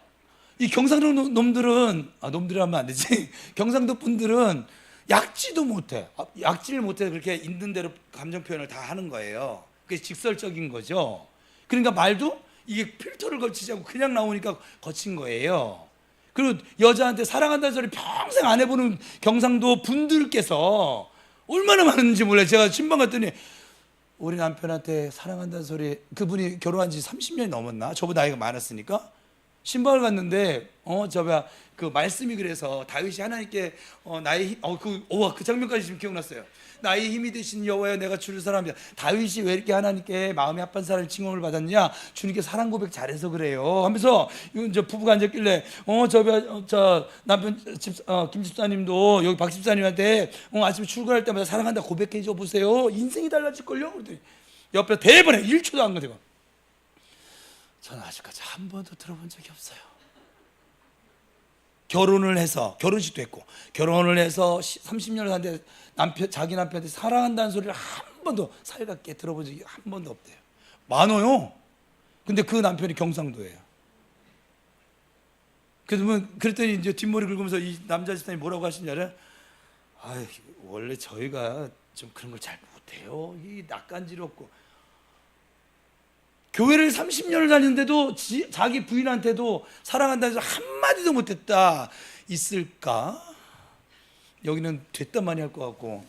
이 경상도 놈들은, 놈들이 하면 안 되지. 경상도 분들은 약지도 못해. 약지를 못해. 그렇게 있는 대로 감정 표현을 다 하는 거예요. 그게 직설적인 거죠. 그러니까 말도 이게 필터를 걸치지 않고 그냥 나오니까 거친 거예요. 그리고 여자한테 사랑한다는 소리 평생 안 해보는 경상도 분들께서 얼마나 많은지 몰라요. 제가 신방 갔더니 우리 남편한테 사랑한다는 소리, 그분이 결혼한 지 30년이 넘었나? 저보다 나이가 많았으니까 신방을 갔는데 그 말씀이 그래서 다윗이 하나님께 나의 그 장면까지 지금 기억났어요. 나의 힘이 되신 여호와여 내가 주를 사랑합니다. 다윗이 왜 이렇게 하나님께 마음이 합한 사람을 칭송을 받았냐? 주님께 사랑 고백 잘해서 그래요 하면서 이제 부부가 앉았길래 저 남편 김 집사님도 여기 박 집사님한테 아침에 출근할 때마다 사랑한다 고백해 줘 보세요. 인생이 달라질걸요? 그랬더니 옆에 대번에 1초도 안 건드리고 저는 아직까지 한 번도 들어본 적이 없어요. 결혼을 해서 결혼식도 했고 결혼을 해서 30년을 사는데 자기 남편한테 사랑한다는 소리를 한 번도 살갑게 들어본 적이 한 번도 없대요. 많아요. 근데 그 남편이 경상도예요. 그랬더니 이제 뒷머리 긁으면서 이 남자 집사님이 뭐라고 하시냐면 원래 저희가 좀 그런 걸 잘 못해요. 이 낯간지럽고 교회를 30년을 다녔는데도 자기 부인한테도 사랑한다는 소리 한마디도 못했다. 있을까? 여기는 됐다 많이 할 것 같고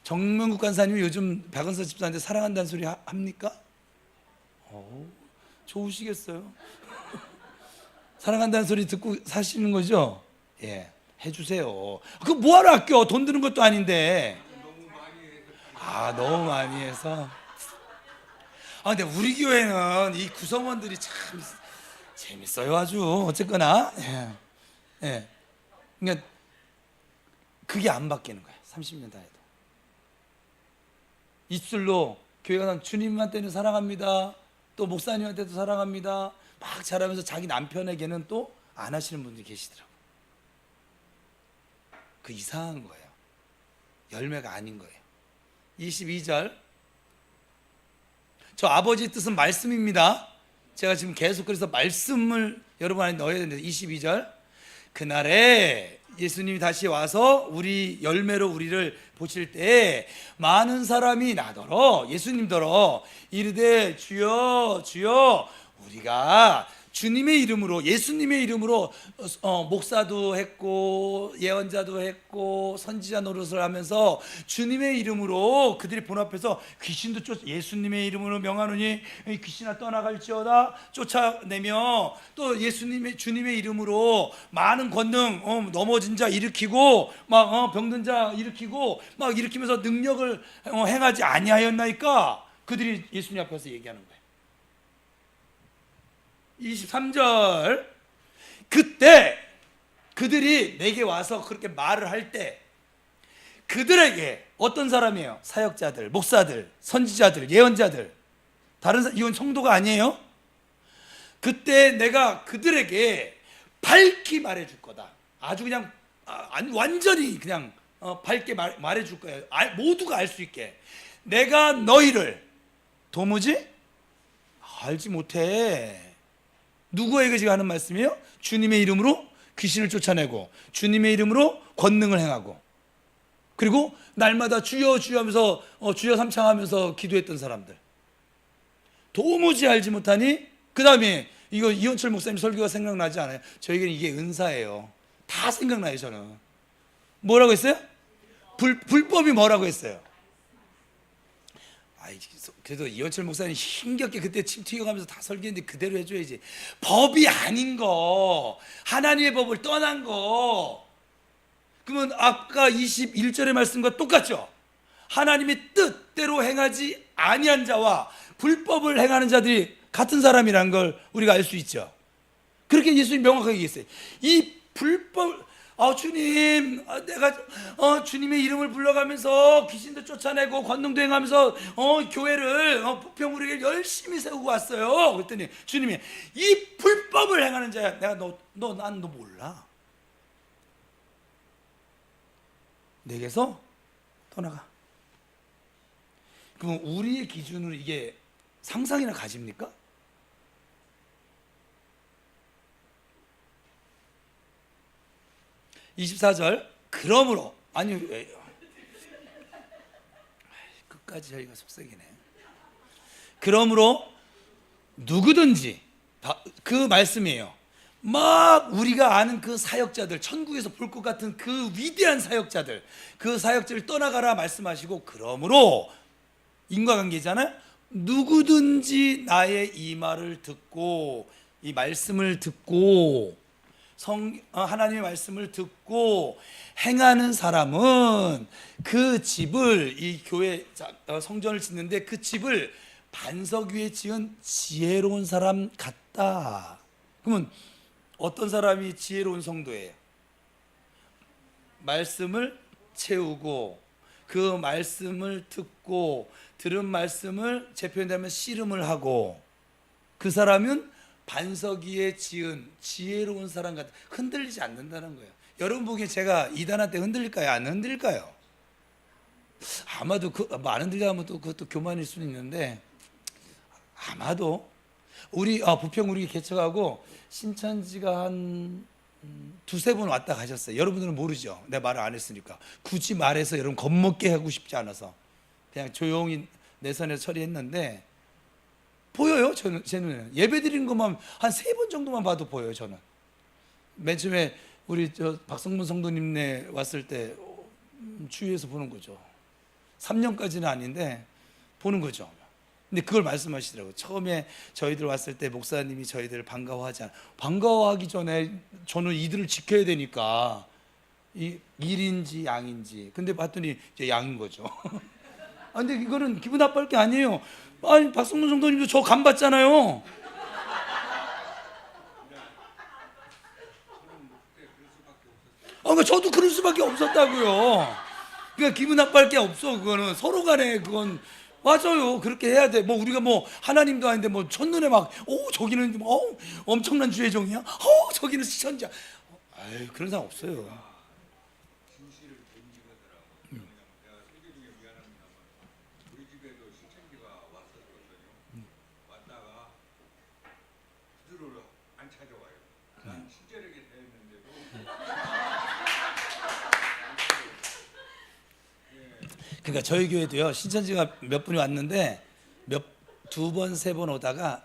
정명국 간사님이 요즘 박은서 집사한테 사랑한다는 소리 합니까? 좋으시겠어요? 사랑한다는 소리 듣고 사시는 거죠? 예, 해주세요. 그거 뭐하러 아껴? 돈 드는 것도 아닌데. 너무 많이 해서. 근데 우리 교회는 이 구성원들이 참 재밌어요 아주. 어쨌거나 예. 그러니까 그게 안 바뀌는 거야. 30년 다 해도 입술로 교회 가서 주님한테는 사랑합니다, 또 목사님한테도 사랑합니다 막 잘하면서 자기 남편에게는 또 안 하시는 분들이 계시더라고. 그 이상한 거예요. 열매가 아닌 거예요. 22절 저 아버지의 뜻은 말씀입니다. 제가 지금 계속 그래서 말씀을 여러분 안에 넣어야 되는데 22절 그날에 예수님이 다시 와서 우리 열매로 우리를 보실 때 많은 사람이 나더러 예수님더러 이르되 주여 주여 우리가 주님의 이름으로 예수님의 이름으로 목사도 했고 예언자도 했고 선지자 노릇을 하면서 주님의 이름으로 그들이 본 앞에서 귀신도 예수님의 이름으로 명하노니 귀신아 떠나갈지어다 쫓아내며 또 주님의 이름으로 많은 권능 넘어진 자 일으키고 막 병든 자 일으키고 막 일으키면서 능력을 행하지 아니하였나이까 그들이 예수님 앞에서 얘기하는 거예요. 23절 그때 그들이 내게 와서 그렇게 말을 할 때 그들에게 어떤 사람이에요? 사역자들, 목사들, 선지자들, 예언자들 이건 성도가 아니에요? 그때 내가 그들에게 밝히 말해줄 거다. 아주 그냥 완전히 그냥 밝게 말해줄 거예요. 모두가 알 수 있게 내가 너희를 도무지 알지 못해. 누구에게 지금 하는 말씀이에요? 주님의 이름으로 귀신을 쫓아내고 주님의 이름으로 권능을 행하고 그리고 날마다 주여 주여 하면서 주여 삼창하면서 기도했던 사람들 도무지 알지 못하니 그 다음에 이거 이현철 목사님 설교가 생각나지 않아요? 저에게는 이게 은사예요. 다 생각나요. 저는 뭐라고 했어요? 불법이 뭐라고 했어요? 그래도 이현철 목사님 힘겹게 그때 침 튀겨가면서 다 설계했는데 그대로 해줘야지. 법이 아닌 거, 하나님의 법을 떠난 거. 그러면 아까 21절의 말씀과 똑같죠? 하나님의 뜻대로 행하지 아니한 자와 불법을 행하는 자들이 같은 사람이라는 걸 우리가 알 수 있죠. 그렇게 예수님 명확하게 얘기했어요. 이 불법 주님, 내가 주님의 이름을 불러가면서 귀신도 쫓아내고 권능도 행하면서 교회를 부평우리를 열심히 세우고 왔어요. 그랬더니 주님이 이 불법을 행하는 자야. 내가 너 몰라. 내게서 떠나가. 그럼 우리의 기준으로 이게 상상이나 가집니까? 24절 그러므로 끝까지 저희가 속삭이네. 그러므로 누구든지 그 말씀이에요. 막 우리가 아는 그 사역자들 천국에서 볼 것 같은 그 위대한 사역자들 그 사역자를 떠나가라 말씀하시고 그러므로 인과관계잖아요. 누구든지 나의 이 말을 듣고 이 말씀을 듣고 하나님의 말씀을 듣고 행하는 사람은 그 집을, 이 교회 성전을 짓는데 그 집을 반석 위에 지은 지혜로운 사람 같다. 그러면 어떤 사람이 지혜로운 성도예요? 말씀을 채우고 그 말씀을 듣고 들은 말씀을 제 표현하면 씨름을 하고, 그 사람은 반석 위에 지은 지혜로운 사람 같아. 흔들리지 않는다는 거예요. 여러분 보기에 제가 이단한테 흔들릴까요? 안 흔들릴까요? 아마도 안 흔들리면 또 그것도 교만일 수는 있는데, 아마도 우리 부평 우리 개척하고 신천지가 한 두세 번 왔다 가셨어요. 여러분들은 모르죠. 내 말을 안 했으니까. 굳이 말해서 여러분 겁먹게 하고 싶지 않아서 그냥 조용히 내 선에서 처리했는데, 보여요. 제 눈에는 예배 드리는 것만 한 세 번 정도만 봐도 보여요. 저는 맨 처음에 우리 박성문 성도님네 왔을 때 주위에서 보는 거죠. 3년까지는 아닌데 보는 거죠. 근데 그걸 말씀하시더라고요. 처음에 저희들 왔을 때 목사님이 저희들을 반가워하지 않아. 반가워하기 전에 저는 이들을 지켜야 되니까, 이 일인지 양인지. 근데 봤더니 이제 양인 거죠. 근데 이거는 기분 나빠할 게 아니에요. 아니, 박성문 성도님도 저 간 봤잖아요. 그러니까 저도 그럴 수밖에 없었다고요. 그러니까 기분 나빠할 게 없어. 그거는 서로 간에 그건 맞아요. 그렇게 해야 돼. 뭐 우리가 뭐 하나님도 아닌데 뭐 첫눈에 막 저기는 엄청난 주의 종이야. 저기는 시천자. 아유, 그런 사람 없어요. 그러니까 저희 교회도요, 신천지가 몇 분이 왔는데 두 번, 세 번 오다가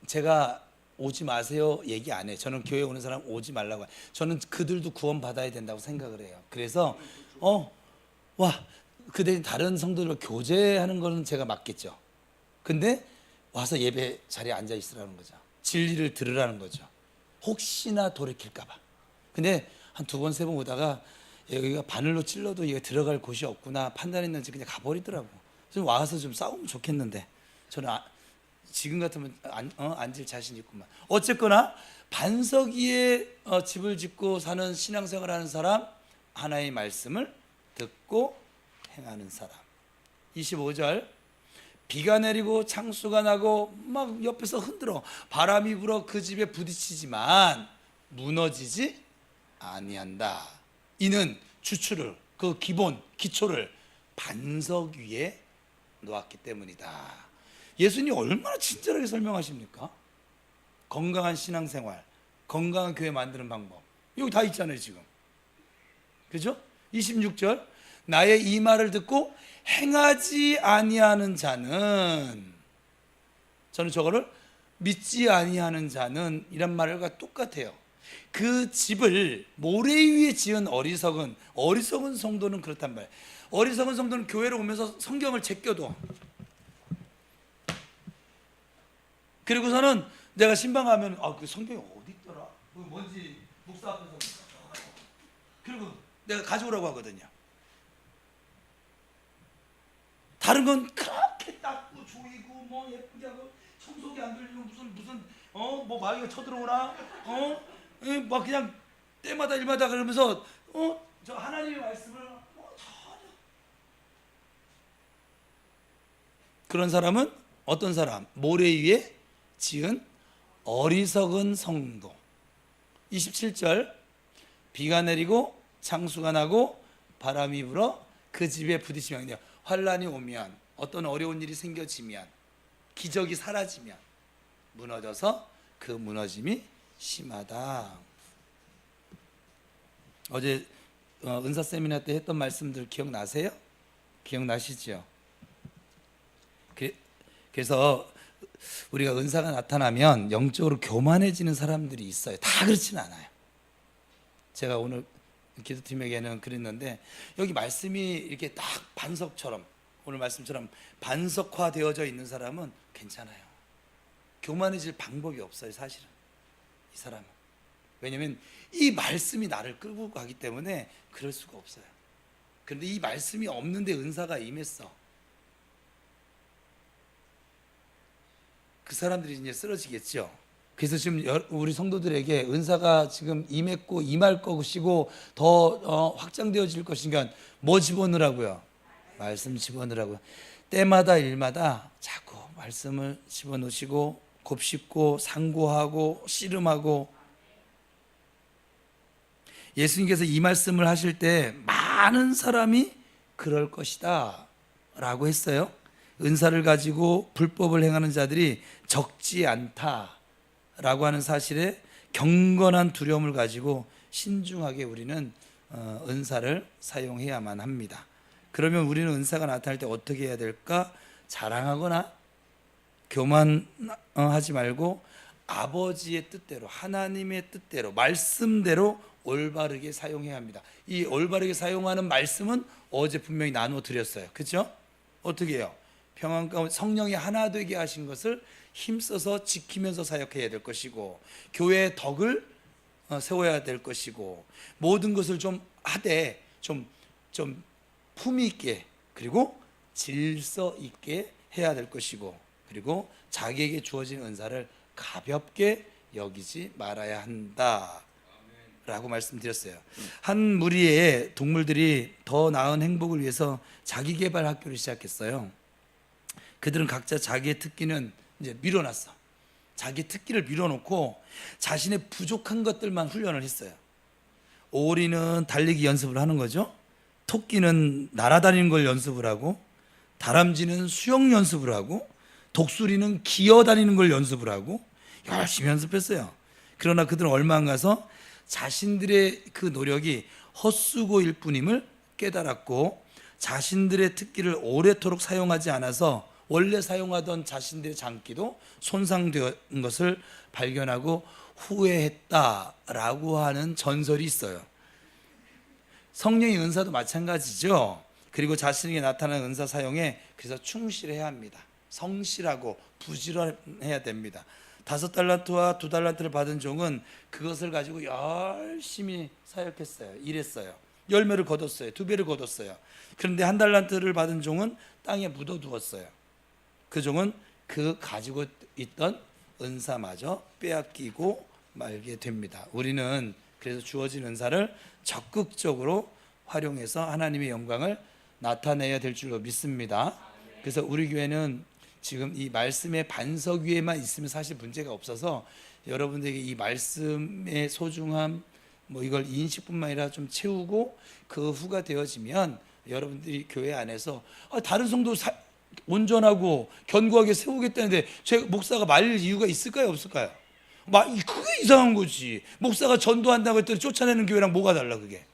제가 오지 마세요 얘기 안 해요. 저는 교회 오는 사람 오지 말라고 해요. 저는 그들도 구원 받아야 된다고 생각을 해요. 그래서 그 대신 다른 성도들과 교제하는 거는 제가 맡겠죠. 근데 와서 예배 자리에 앉아 있으라는 거죠. 진리를 들으라는 거죠. 혹시나 돌이킬까 봐. 근데 한 두 번, 세 번 오다가 여기가 바늘로 찔러도 이게 들어갈 곳이 없구나 판단했는지 그냥 가버리더라고. 좀 와서 좀 싸우면 좋겠는데, 저는 지금 같으면 앉을 자신 있구만. 어쨌거나 반석 위에 집을 짓고 사는 신앙생활을 하는 사람, 하나의 말씀을 듣고 행하는 사람. 25절, 비가 내리고 창수가 나고 막 옆에서 흔들어 바람이 불어 그 집에 부딪히지만 무너지지 아니한다. 이는 주추를, 그 기본 기초를 반석 위에 놓았기 때문이다. 예수님이 얼마나 친절하게 설명하십니까? 건강한 신앙생활, 건강한 교회 만드는 방법, 여기 다 있잖아요 지금. 그죠? 26절, 나의 이 말을 듣고 행하지 아니하는 자는, 저는 저거를 믿지 아니하는 자는 이란 말과 똑같아요. 그 집을 모래 위에 지은 어리석은 성도는 그렇단 말이에요. 어리석은 성도는 교회로 오면서 성경을 제껴둬. 그리고서는 내가 신방 가면 그 성경이 어디 있더라? 뭔지 목사 앞에서, 그리고 내가 가져오라고 하거든요. 다른 건 그렇게 닦고 조이고 뭐 예쁘게 하고 청소기 안 돌리고 무슨 뭐 마귀가 쳐들어오나 막 그냥 때마다 일마다 그러면서 저 하나님의 말씀을 전혀. 그런 사람은 어떤 사람? 모래 위에 지은 어리석은 성도. 27절, 비가 내리고 창수가 나고 바람이 불어 그 집에 부딪히면, 환란이 오면, 어떤 어려운 일이 생겨지면, 기적이 사라지면 무너져서 그 무너짐이 심하다. 어제 은사 세미나 때 했던 말씀들 기억나세요? 기억나시죠? 그래서 우리가 은사가 나타나면 영적으로 교만해지는 사람들이 있어요. 다 그렇지는 않아요. 제가 오늘 기도팀에게는 그랬는데, 여기 말씀이 이렇게 딱 반석처럼, 오늘 말씀처럼 반석화되어져 있는 사람은 괜찮아요. 교만해질 방법이 없어요 사실은. 이 사람은. 왜냐하면 이 말씀이 나를 끌고 가기 때문에 그럴 수가 없어요. 그런데 이 말씀이 없는데 은사가 임했어. 그 사람들이 이제 쓰러지겠죠. 그래서 지금 우리 성도들에게 은사가 지금 임했고 임할 것이고 더 확장되어질 것이니까 뭐 집어넣으라고요? 말씀 집어넣으라고요. 때마다 일마다 자꾸 말씀을 집어넣으시고 곱씹고 상고하고 씨름하고. 예수님께서 이 말씀을 하실 때 많은 사람이 그럴 것이다 라고 했어요. 은사를 가지고 불법을 행하는 자들이 적지 않다라고 하는 사실에 경건한 두려움을 가지고 신중하게 우리는 은사를 사용해야만 합니다. 그러면 우리는 은사가 나타날 때 어떻게 해야 될까? 자랑하거나 교만하지 말고 아버지의 뜻대로, 하나님의 뜻대로, 말씀대로 올바르게 사용해야 합니다. 이 올바르게 사용하는 말씀은 어제 분명히 나누어 드렸어요. 그렇죠? 어떻게 해요? 평안 가운데 성령이 하나 되게 하신 것을 힘써서 지키면서 사역해야 될 것이고, 교회의 덕을 세워야 될 것이고, 모든 것을 좀 하되 좀 품위 있게 그리고 질서 있게 해야 될 것이고, 그리고 자기에게 주어진 은사를 가볍게 여기지 말아야 한다 라고 말씀드렸어요. 한 무리의 동물들이 더 나은 행복을 위해서 자기개발 학교를 시작했어요. 그들은 각자 자기의 특기는 이제 밀어놨어. 자기 특기를 밀어놓고 자신의 부족한 것들만 훈련을 했어요. 오리는 달리기 연습을 하는 거죠. 토끼는 날아다니는 걸 연습을 하고, 다람쥐는 수영 연습을 하고, 독수리는 기어다니는 걸 연습을 하고 열심히 연습했어요. 그러나 그들은 얼마 안 가서 자신들의 그 노력이 헛수고일 뿐임을 깨달았고, 자신들의 특기를 오래도록 사용하지 않아서 원래 사용하던 자신들의 장기도 손상된 것을 발견하고 후회했다라고 하는 전설이 있어요. 성령의 은사도 마찬가지죠. 그리고 자신에게 나타나는 은사 사용에 그래서 충실해야 합니다. 성실하고 부지런해야 됩니다. 5달란트와 2달란트를 받은 종은 그것을 가지고 열심히 사역했어요. 일했어요. 열매를 거뒀어요. 2배를 거뒀어요. 그런데 1달란트를 받은 종은 땅에 묻어두었어요. 그 종은 그 가지고 있던 은사마저 빼앗기고 말게 됩니다. 우리는 그래서 주어진 은사를 적극적으로 활용해서 하나님의 영광을 나타내야 될 줄로 믿습니다. 그래서 우리 교회는 지금 이 말씀의 반석 위에만 있으면 사실 문제가 없어서 여러분들에게 이 말씀의 소중함 이걸 인식뿐만 아니라 좀 채우고 그 후가 되어지면 여러분들이 교회 안에서 다른 성도 온전하고 견고하게 세우겠다는데 제 목사가 말릴 이유가 있을까요, 없을까요? 그게 이상한 거지. 목사가 전도한다고 했더니 쫓아내는 교회랑 뭐가 달라 그게?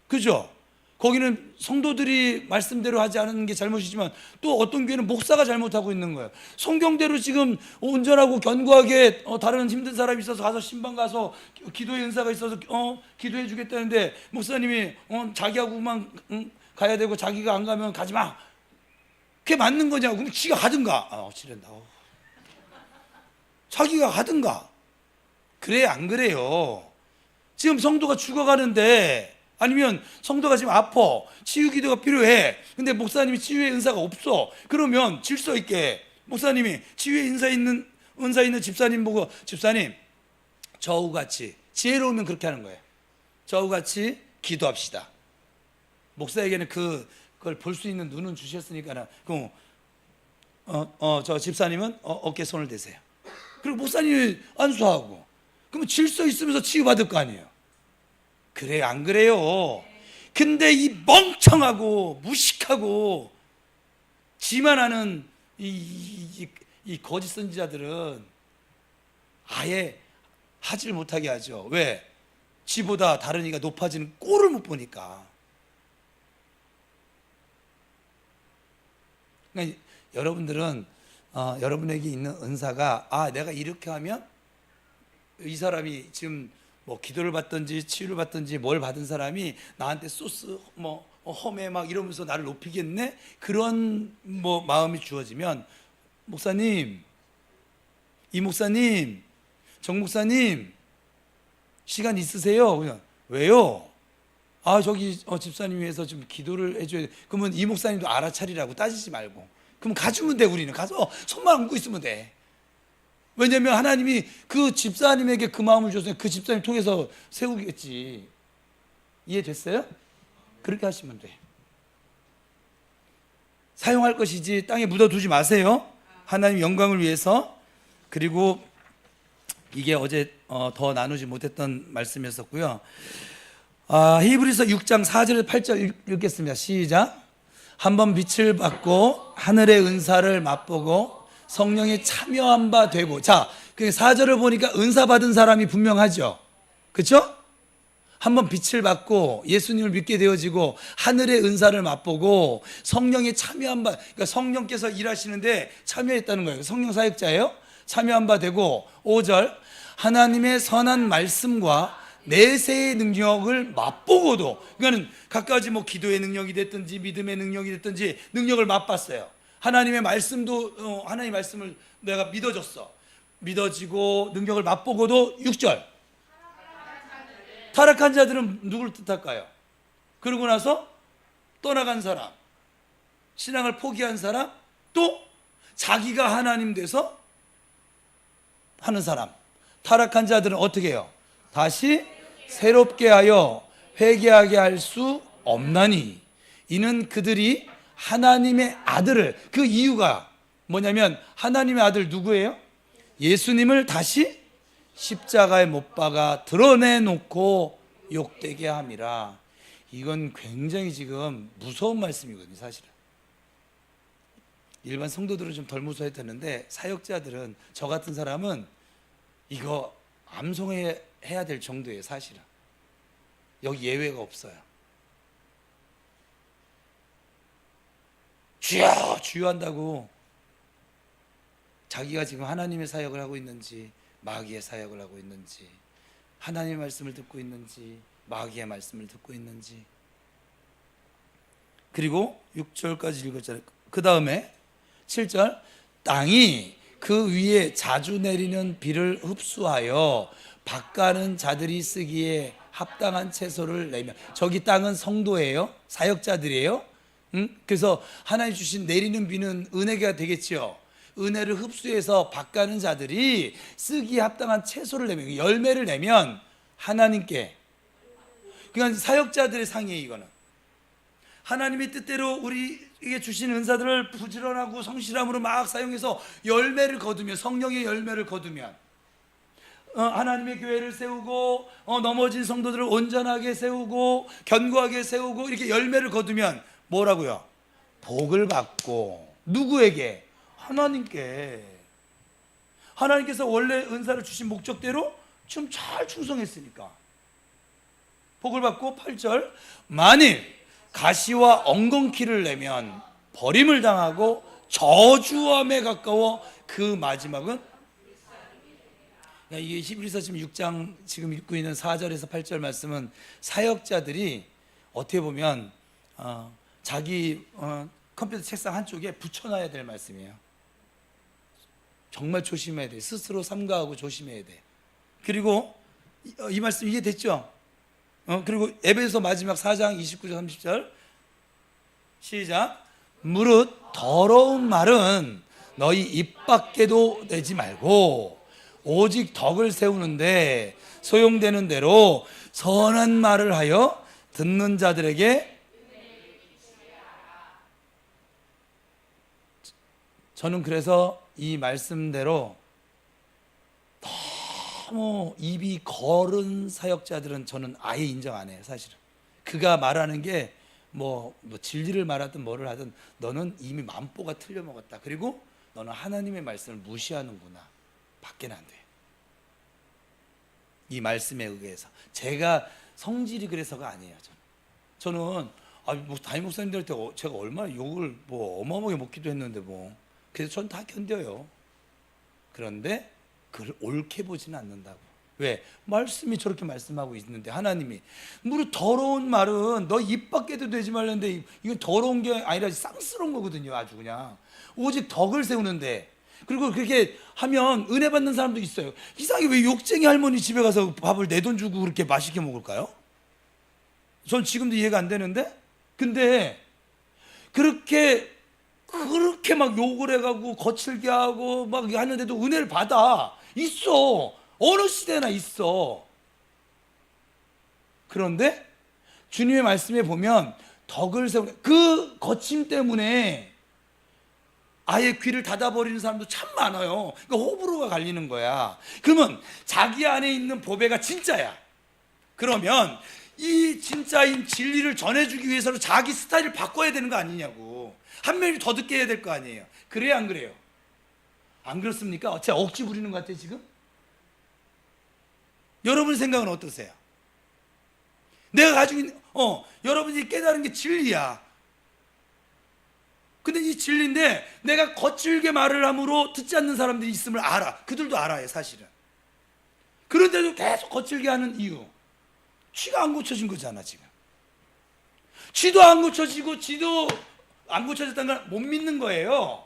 그죠? 거기는 성도들이 말씀대로 하지 않은 게 잘못이지만 또 어떤 교회는 목사가 잘못하고 있는 거예요. 성경대로 지금 온전하고 견고하게 다른 힘든 사람이 있어서 가서 신방 가서 기도의 은사가 있어서 기도해 주겠다는데 목사님이 자기하고만 가야 되고 자기가 안 가면 가지 마. 그게 맞는 거냐고. 그럼 지가 가든가. 치른다. 자기가 가든가. 그래 안 그래요? 지금 성도가 죽어가는데, 아니면 성도가 지금 아파 치유 기도가 필요해. 근데 목사님이 치유의 은사가 없어. 그러면 질서 있게 목사님이 치유의 은사 있는 집사님 보고, 집사님 저우같이 지혜로우면 그렇게 하는 거예요. 저우같이 기도합시다. 목사에게는 그걸 볼 수 있는 눈은 주셨으니까 저 집사님은 어깨에 손을 대세요. 그리고 목사님이 안수하고, 그러면 질서 있으면서 치유받을 거 아니에요. 그래 안 그래요? 근데 이 멍청하고 무식하고 지만 하는 이 거짓 선지자들은 아예 하질 못하게 하죠. 왜? 지보다 다른 이가 높아지는 꼴을 못 보니까. 그러니까 여러분들은 여러분에게 있는 은사가 내가 이렇게 하면 이 사람이 지금 기도를 받든지 치유를 받든지 뭘 받은 사람이 나한테 소스 험해 막 이러면서 나를 높이겠네, 그런 마음이 주어지면 목사님, 이 목사님 정 목사님 시간 있으세요? 그냥 왜요? 아 저기 집사님 위해서 좀 기도를 해줘야 돼. 그러면 이 목사님도 알아차리라고 따지지 말고 그럼 가주면 돼. 우리는 가서 손만 얹고 있으면 돼. 왜냐하면 하나님이 그 집사님에게 그 마음을 줬으니 그 집사님 통해서 세우겠지. 이해됐어요? 그렇게 하시면 돼. 사용할 것이지 땅에 묻어두지 마세요. 하나님 영광을 위해서. 그리고 이게 어제 더 나누지 못했던 말씀이었었고요. 히브리서 6장 4절 8절 읽겠습니다. 시작. 한번 빛을 받고 하늘의 은사를 맛보고 성령에 참여한 바 되고. 자, 4절을 보니까 은사 받은 사람이 분명하죠. 그렇죠? 한번 빛을 받고 예수님을 믿게 되어지고 하늘의 은사를 맛보고 성령에 참여한 바, 그러니까 성령께서 일하시는데 참여했다는 거예요. 성령 사역자예요. 참여한 바 되고. 5절 하나님의 선한 말씀과 내세의 능력을 맛보고도, 그러니까 각가지 뭐 기도의 능력이 됐든지 믿음의 능력이 됐든지 능력을 맛봤어요. 하나님의 말씀도 하나님의 말씀을 내가 믿어졌어. 믿어지고 능력을 맛보고도. 6절 타락한 자들은 누구를 뜻할까요? 그러고 나서 떠나간 사람, 신앙을 포기한 사람, 또 자기가 하나님 돼서 하는 사람. 타락한 자들은 어떻게 해요? 다시 새롭게 하여 회개하게 할 수 없나니 이는 그들이 하나님의 아들을, 그 이유가 뭐냐면 하나님의 아들 누구예요? 예수님을 다시 십자가에 못 박아 드러내놓고 욕되게 함이라. 이건 굉장히 지금 무서운 말씀이거든요. 사실은 일반 성도들은 좀 덜 무서워해야 되는데 사역자들은, 저 같은 사람은 이거 암송해야 될 정도예요. 사실은 여기 예외가 없어요. 주여 주여 한다고 자기가 지금 하나님의 사역을 하고 있는지 마귀의 사역을 하고 있는지, 하나님의 말씀을 듣고 있는지 마귀의 말씀을 듣고 있는지. 그리고 6절까지 읽었잖아요. 그 다음에 7절 땅이 그 위에 자주 내리는 비를 흡수하여 밭가는 자들이 쓰기에 합당한 채소를 내며. 저기 땅은 성도예요. 사역자들이에요. 그래서 하나님 주신 내리는 비는 은혜가 되겠죠. 은혜를 흡수해서 밭가는 자들이 쓰기에 합당한 채소를 내면, 열매를 내면 하나님께, 그러니까 사역자들의 상이에요. 이거는 하나님의 뜻대로 우리에게 주신 은사들을 부지런하고 성실함으로 막 사용해서 열매를 거두면, 성령의 열매를 거두면 하나님의 교회를 세우고 넘어진 성도들을 온전하게 세우고 견고하게 세우고 이렇게 열매를 거두면 뭐라고요? 복을 받고. 누구에게? 하나님께. 하나님께서 원래 은사를 주신 목적대로 좀 잘 충성했으니까 복을 받고. 8절 만일 가시와 엉겅퀴를 내면 버림을 당하고 저주함에 가까워 그 마지막은. 이게 히브리서 지금 6장 지금 읽고 있는 4절에서 8절 말씀은 사역자들이 어떻게 보면 자기 컴퓨터 책상 한쪽에 붙여놔야 될 말씀이에요. 정말 조심해야 돼. 스스로 삼가하고 조심해야 돼. 그리고 이 말씀 이해됐죠? 그리고 에베소 마지막 4장 29절 30절 시작. 무릇 더러운 말은 너희 입 밖에도 내지 말고 오직 덕을 세우는데 소용되는 대로 선한 말을 하여 듣는 자들에게. 저는 그래서 이 말씀대로 너무 입이 거른 사역자들은 저는 아예 인정 안 해요. 사실은 그가 말하는 게 뭐 진리를 말하든 뭐를 하든 너는 이미 만보가 틀려 먹었다. 그리고 너는 하나님의 말씀을 무시하는구나. 밖에는 안 돼. 이 말씀에 의해서. 제가 성질이 그래서가 아니에요. 저는 뭐 담임 목사님들한테 제가 얼마나 욕을 뭐 어마어마하게 먹기도 했는데 뭐. 그래서 전 다 견뎌요. 그런데 그걸 옳게 보지는 않는다고. 왜? 말씀이 저렇게 말씀하고 있는데 하나님이 무릇 더러운 말은 너 입 밖에도 되지 말는데, 이건 더러운 게 아니라 쌍스러운 거거든요. 아주 그냥 오직 덕을 세우는데. 그리고 그렇게 하면 은혜 받는 사람도 있어요. 이상하게 왜 욕쟁이 할머니 집에 가서 밥을 내 돈 주고 그렇게 맛있게 먹을까요? 전 지금도 이해가 안 되는데. 근데 그렇게 막 욕을 해가고 거칠게 하고 막 하는데도 은혜를 받아. 있어. 어느 시대나 있어. 그런데 주님의 말씀에 보면 덕을 세우는 그 거침 때문에 아예 귀를 닫아버리는 사람도 참 많아요. 그러니까 호불호가 갈리는 거야. 그러면 자기 안에 있는 보배가 진짜야. 그러면 이 진짜인 진리를 전해주기 위해서는 자기 스타일을 바꿔야 되는 거 아니냐고. 한 명이 더 듣게 해야 될 거 아니에요. 그래요, 안 그래요? 안 그렇습니까? 제가 억지 부리는 것 같아요, 지금? 여러분 생각은 어떠세요? 내가 가지고 있는, 여러분이 깨달은 게 진리야. 근데 이 진리인데 내가 거칠게 말을 함으로 듣지 않는 사람들이 있음을 알아. 그들도 알아요, 사실은. 그런데도 계속 거칠게 하는 이유. 쥐가 안 고쳐진 거잖아, 지금. 쥐도 안 고쳐지고 쥐도 안 고쳐졌다는 걸 못 믿는 거예요.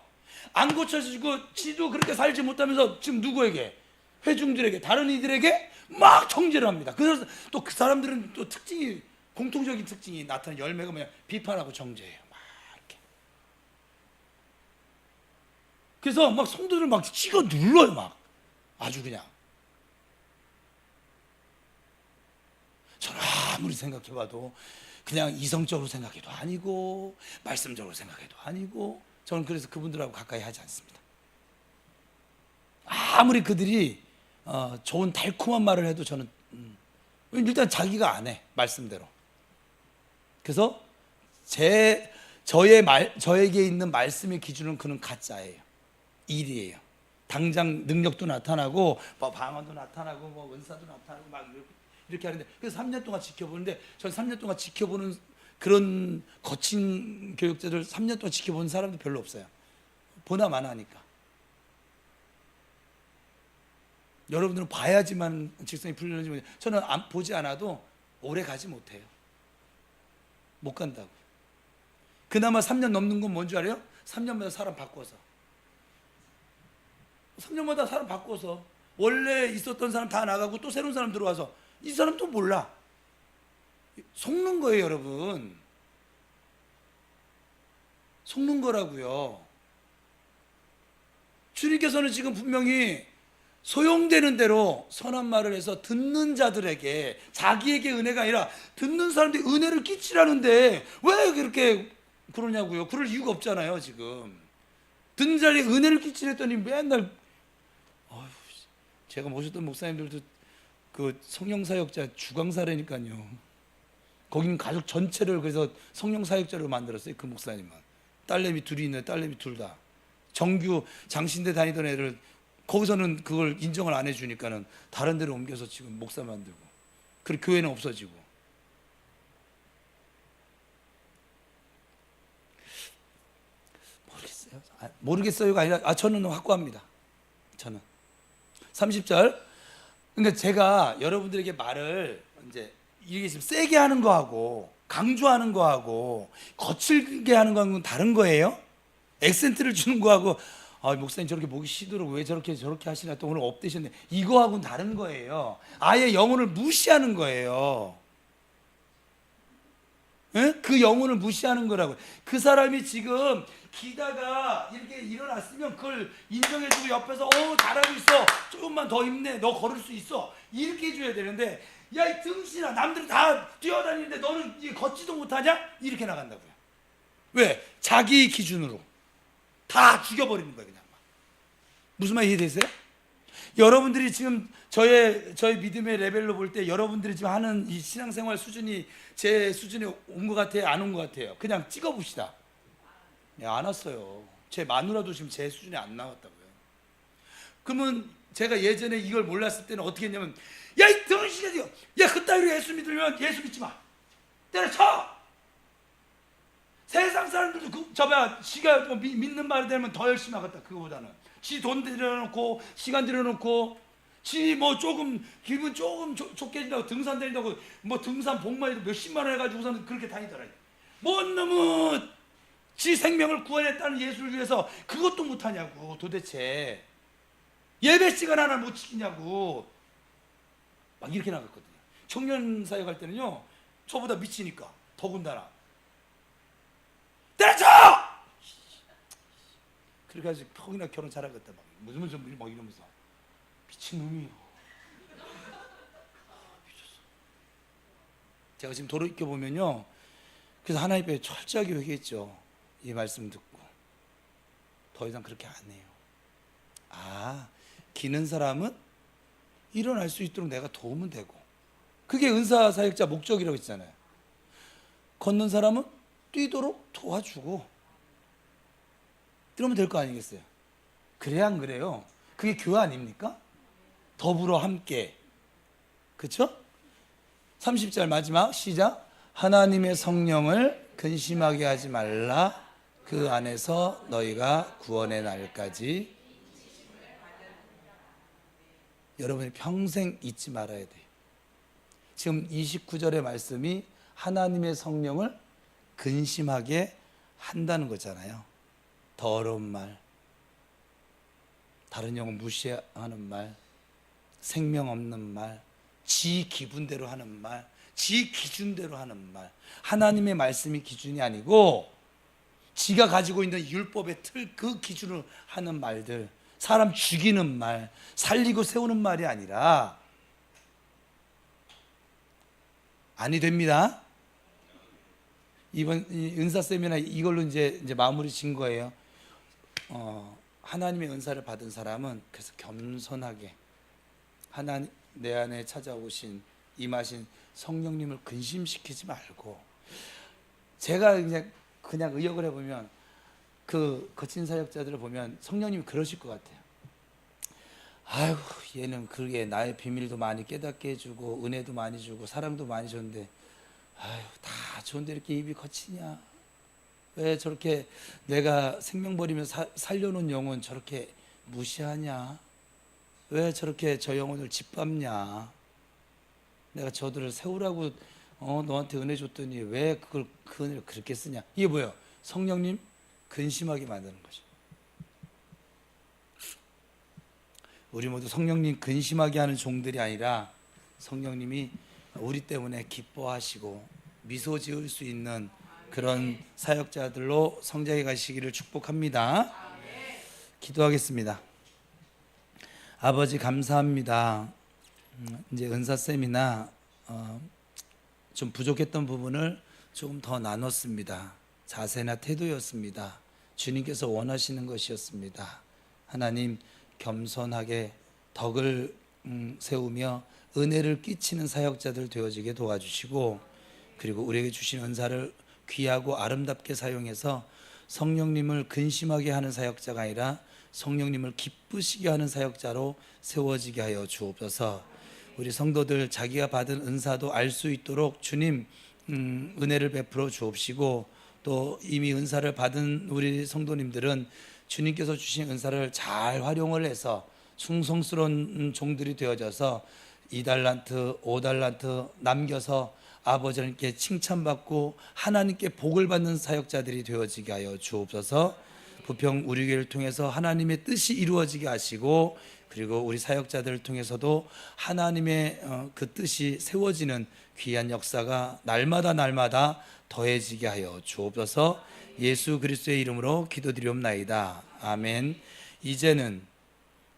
안 고쳐지고 쥐도 그렇게 살지 못하면서 지금 누구에게? 회중들에게, 다른 이들에게 막 정죄를 합니다. 그래서 또 그 사람들은 또 특징이, 공통적인 특징이 나타나는 열매가 뭐냐? 비판하고 정죄해요. 막 이렇게. 그래서 막 성도들을 막 찍어 눌러요, 막. 아주 그냥. 저는 아무리 생각해봐도 그냥 이성적으로 생각해도 아니고 말씀적으로 생각해도 아니고, 저는 그래서 그분들하고 가까이 하지 않습니다. 아무리 그들이 좋은 달콤한 말을 해도 저는 일단 자기가 안 해, 말씀대로. 그래서 저에게 있는 말씀의 기준은 그는 가짜예요. 일이에요. 당장 능력도 나타나고 뭐 방언도 나타나고 뭐 은사도 나타나고 막 이렇게 하는데, 그래서 3년 동안 지켜보는데, 전 3년 동안 지켜보는 그런 거친 교육자들 3년 동안 지켜보는 사람도 별로 없어요. 보나 마나 하니까. 여러분들은 봐야지만 직성이 풀리는지 모르겠어요. 저는 보지 않아도 오래 가지 못해요. 못 간다고. 그나마 3년 넘는 건 뭔지 알아요? 3년마다 사람 바꿔서. 3년마다 사람 바꿔서. 원래 있었던 사람 다 나가고 또 새로운 사람 들어와서 이 사람 또 몰라. 속는 거예요, 여러분. 속는 거라고요. 주님께서는 지금 분명히 소용되는 대로 선한 말을 해서 듣는 자들에게, 자기에게 은혜가 아니라 듣는 사람들이 은혜를 끼치라는데 왜 그렇게 그러냐고요. 그럴 이유가 없잖아요, 지금. 듣는 자에게 은혜를 끼치랬더니 맨날 제가 모셨던 목사님들도 그 성령사역자 주강사라니까요. 거기는 가족 전체를 그래서 성령사역자로 만들었어요. 그 목사님은. 딸내미 둘이 있는데 딸내미 둘 다 정규 장신대 다니던 애를, 거기서는 그걸 인정을 안 해주니까는 다른 데로 옮겨서 지금 목사 만들고, 그리고 교회는 없어지고. 모르겠어요가 아니라 저는 확고합니다. 저는 30절. 그러니까 제가 여러분들에게 말을 이제 이게 지금 세게 하는 거하고 강조하는 거하고 거칠게 하는 거하고는 다른 거예요. 액센트를 주는 거하고 목사님 저렇게 목이 쉬도록 왜 저렇게 하시나, 또 오늘 업되셨네, 이거하고는 다른 거예요. 아예 영혼을 무시하는 거예요. 에? 그 영혼을 무시하는 거라고요. 그 사람이 지금 기다가 이렇게 일어났으면 그걸 인정해주고 옆에서 잘하고 있어, 조금만 더 힘내, 너 걸을 수 있어, 이렇게 해줘야 되는데, 야 이 등신아, 남들은 다 뛰어다니는데 너는 걷지도 못하냐? 이렇게 나간다고요. 왜? 자기 기준으로 다 죽여버리는 거예요, 그냥. 무슨 말 이해되세요? 여러분들이 지금 저희 믿음의 레벨로 볼 때 여러분들이 지금 하는 이 신앙생활 수준이 제 수준에 온 것 같아요, 안 온 것 같아요? 그냥 찍어봅시다. 네, 안 왔어요. 제 마누라도 지금 제 수준에 안 나왔다고요. 그러면 제가 예전에 이걸 몰랐을 때는 어떻게 했냐면, 야 이 등신이야, 야 그따위로 예수 믿으면 예수 믿지 마, 때려쳐. 세상 사람들도 지가 믿는 말이 되면 더 열심히 하겠다. 그거보다는 지 돈 들여놓고 시간 들여놓고 지 뭐 조금 기분 조금 좋게 해준다고 등산 다닌다고 뭐 등산 복만에도 몇십만 원 해가지고서는 그렇게 다니더라. 뭔 놈은 지 생명을 구원했다는 예수를 위해서 그것도 못하냐고. 도대체 예배 시간 하나 못 지키냐고. 막 이렇게 나갔거든요. 청년 사역 할 때는요, 저보다 미치니까 더군다나 때려쳐! 그렇게 해서 퍽이나 결혼 잘하겠다 막 이러면서 미친놈이에요. 미쳤어. 제가 지금 돌이켜보면요, 그래서 하나님 앞에 철저하게 회개했죠. 이 말씀 듣고 더 이상 그렇게 안 해요. 아, 기는 사람은 일어날 수 있도록 내가 도우면 되고, 그게 은사 사역자 목적이라고 했잖아요. 걷는 사람은 뛰도록 도와주고, 그러면 될 거 아니겠어요? 그래야 안 그래요? 그게 교회 아닙니까? 더불어 함께. 그렇죠? 30절 마지막 시작. 하나님의 성령을 근심하게 하지 말라. 그 안에서 너희가 구원의 날까지 여러분이 평생 잊지 말아야 돼요. 지금 29절의 말씀이 하나님의 성령을 근심하게 한다는 거잖아요. 더러운 말, 다른 영혼 무시하는 말, 생명 없는 말, 지 기분대로 하는 말, 지 기준대로 하는 말. 하나님의 말씀이 기준이 아니고 지가 가지고 있는 율법의 틀, 그 기준으로 하는 말들, 사람 죽이는 말, 살리고 세우는 말이 아니라 아니 됩니다. 이번 은사 세미나 이걸로 이제 마무리 진 거예요. 하나님의 은사를 받은 사람은 그래서 겸손하게 하나님 내 안에 찾아오신 임하신 성령님을 근심시키지 말고, 제가 그냥 의역을 해보면 그 거친 사역자들을 보면 성령님이 그러실 것 같아요. 아유, 얘는 그게 나의 비밀도 많이 깨닫게 해주고 은혜도 많이 주고 사랑도 많이 줬는데, 아유, 다 좋은데 이렇게 입이 거치냐? 왜 저렇게 내가 생명 버리면서 살려놓은 영혼 저렇게 무시하냐? 왜 저렇게 저 영혼을 짓밟냐? 내가 저들을 세우라고 너한테 은혜 줬더니 왜 그 은혜를 그렇게 쓰냐? 이게 뭐예요? 성령님 근심하게 만드는 거죠. 우리 모두 성령님 근심하게 하는 종들이 아니라 성령님이 우리 때문에 기뻐하시고 미소 지을 수 있는 그런 사역자들로 성장해 가시기를 축복합니다. 기도하겠습니다. 아버지 감사합니다. 이제 은사 세미나 좀 부족했던 부분을 조금 더 나눴습니다. 자세나 태도였습니다. 주님께서 원하시는 것이었습니다. 하나님, 겸손하게 덕을 세우며 은혜를 끼치는 사역자들 되어지게 도와주시고, 그리고 우리에게 주신 은사를 귀하고 아름답게 사용해서 성령님을 근심하게 하는 사역자가 아니라 성령님을 기쁘시게 하는 사역자로 세워지게 하여 주옵소서. 우리 성도들 자기가 받은 은사도 알 수 있도록 주님 은혜를 베풀어 주옵시고, 또 이미 은사를 받은 우리 성도님들은 주님께서 주신 은사를 잘 활용을 해서 충성스러운 종들이 되어져서 2달란트, 5달란트 남겨서 아버지 하나님께 칭찬받고 하나님께 복을 받는 사역자들이 되어지게 하여 주옵소서. 부평 우리 교회를 통해서 하나님의 뜻이 이루어지게 하시고, 그리고 우리 사역자들을 통해서도 하나님의 그 뜻이 세워지는 귀한 역사가 날마다 더해지게 하여 주옵소서. 예수 그리스도의 이름으로 기도드리옵나이다. 아멘. 이제는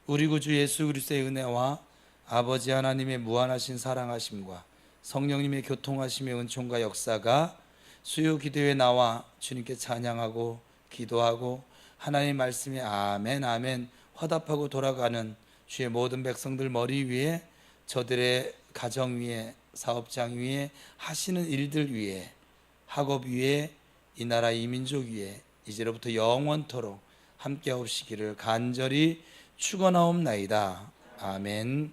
우리 구주 예수 그리스도의 은혜와 아버지 하나님의 무한하신 사랑하심과 성령님의 교통하심의 은총과 역사가 수요 기도에 나와 주님께 찬양하고 기도하고 하나님의 말씀에 아멘 아멘 화답하고 돌아가는 주의 모든 백성들 머리 위에, 저들의 가정 위에, 사업장 위에, 하시는 일들 위에, 학업 위에, 이 나라 이 민족 위에 이제로부터 영원토록 함께 하옵시기를 간절히 축원하옵나이다. 아멘.